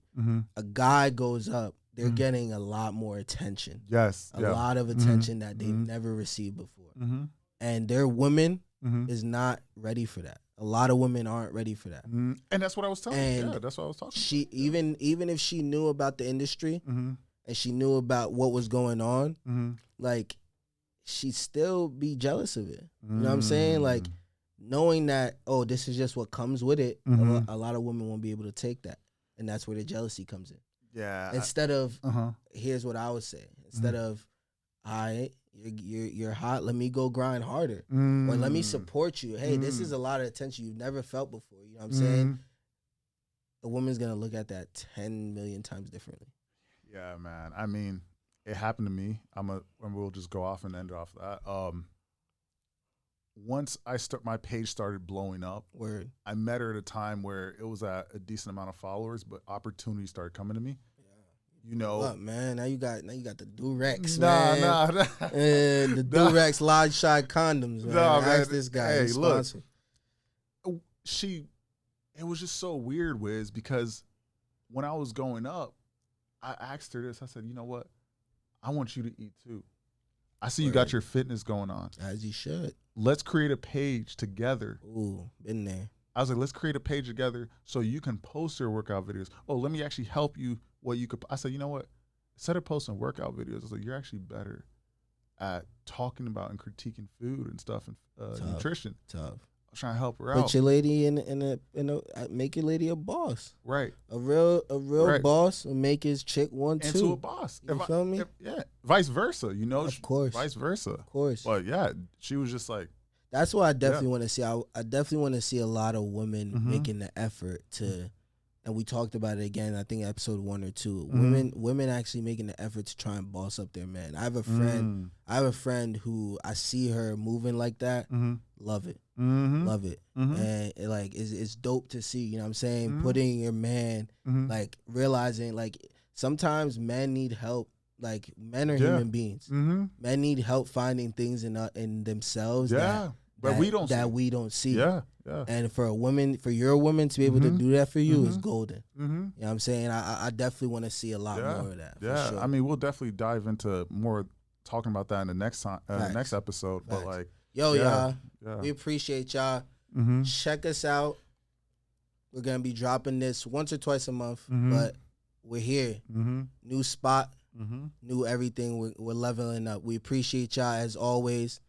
a guy goes up, they're getting a lot more attention. Yes. A lot of attention that they've never received before. And their women is not ready for that. A lot of women aren't ready for that. And that's what I was telling you. Yeah, that's what I was talking about. Even if she knew about the industry and she knew about what was going on, like she'd still be jealous of it. You know what I'm saying? Like knowing that, oh, this is just what comes with it, a lot of women won't be able to take that. And that's where the jealousy comes in. Yeah. Instead of, here's what I would say. Instead of, all right, you're hot, let me go grind harder. Or let me support you. Hey, this is a lot of attention you've never felt before. You know what I'm saying? A woman's going to look at that 10 million times differently. Yeah, man. I mean, it happened to me. And we'll just go off and end off that. Once my page started blowing up, I met her at a time where it was at a decent amount of followers, but opportunities started coming to me. You know, what, man? Now you got the Durex, man. Nah. And the Durex large shot condoms, man. Ask this guy. Hey, look, it was just so weird, Wiz, because when I was going up, I asked her this. I said, you know what? I want you to eat too. I see you got your fitness going on. As you should. Let's create a page together. Ooh, been there. I was like, let's create a page together so you can post your workout videos. Oh, let me actually help you. What you could. I said, you know what? Instead of posting workout videos, I was like, you're actually better at talking about and critiquing food and stuff and nutrition. Tough. I was trying to help her out. Put your lady in a make your lady a boss. Right. A real boss will make his chick one too. Into a boss. You feel me? Yeah. Vice versa. You know. Of course. Vice versa. Of course. But yeah, she was just like. That's what I definitely want to see. I definitely want to see a lot of women making the effort to. And we talked about it again, I think episode 1 or 2. Women actually making the effort to try and boss up their man. I have a friend who I see her moving like that. Love it. Love it. And it's dope to see, you know what I'm saying? Putting your man, like realizing like sometimes men need help. Like men are human beings. Men need help finding things in themselves that we don't see. Yeah. And for your woman to be able to do that for you is golden. You know what I'm saying? I definitely want to see a lot more of that. Yeah. Sure. I mean, we'll definitely dive into more talking about that in the next time, next episode. Facts. But like, y'all, we appreciate y'all. Check us out. We're gonna be dropping this once or twice a month, but we're here. New spot, new everything. We're leveling up. We appreciate y'all as always.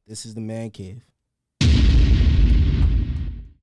This is the Man Cave.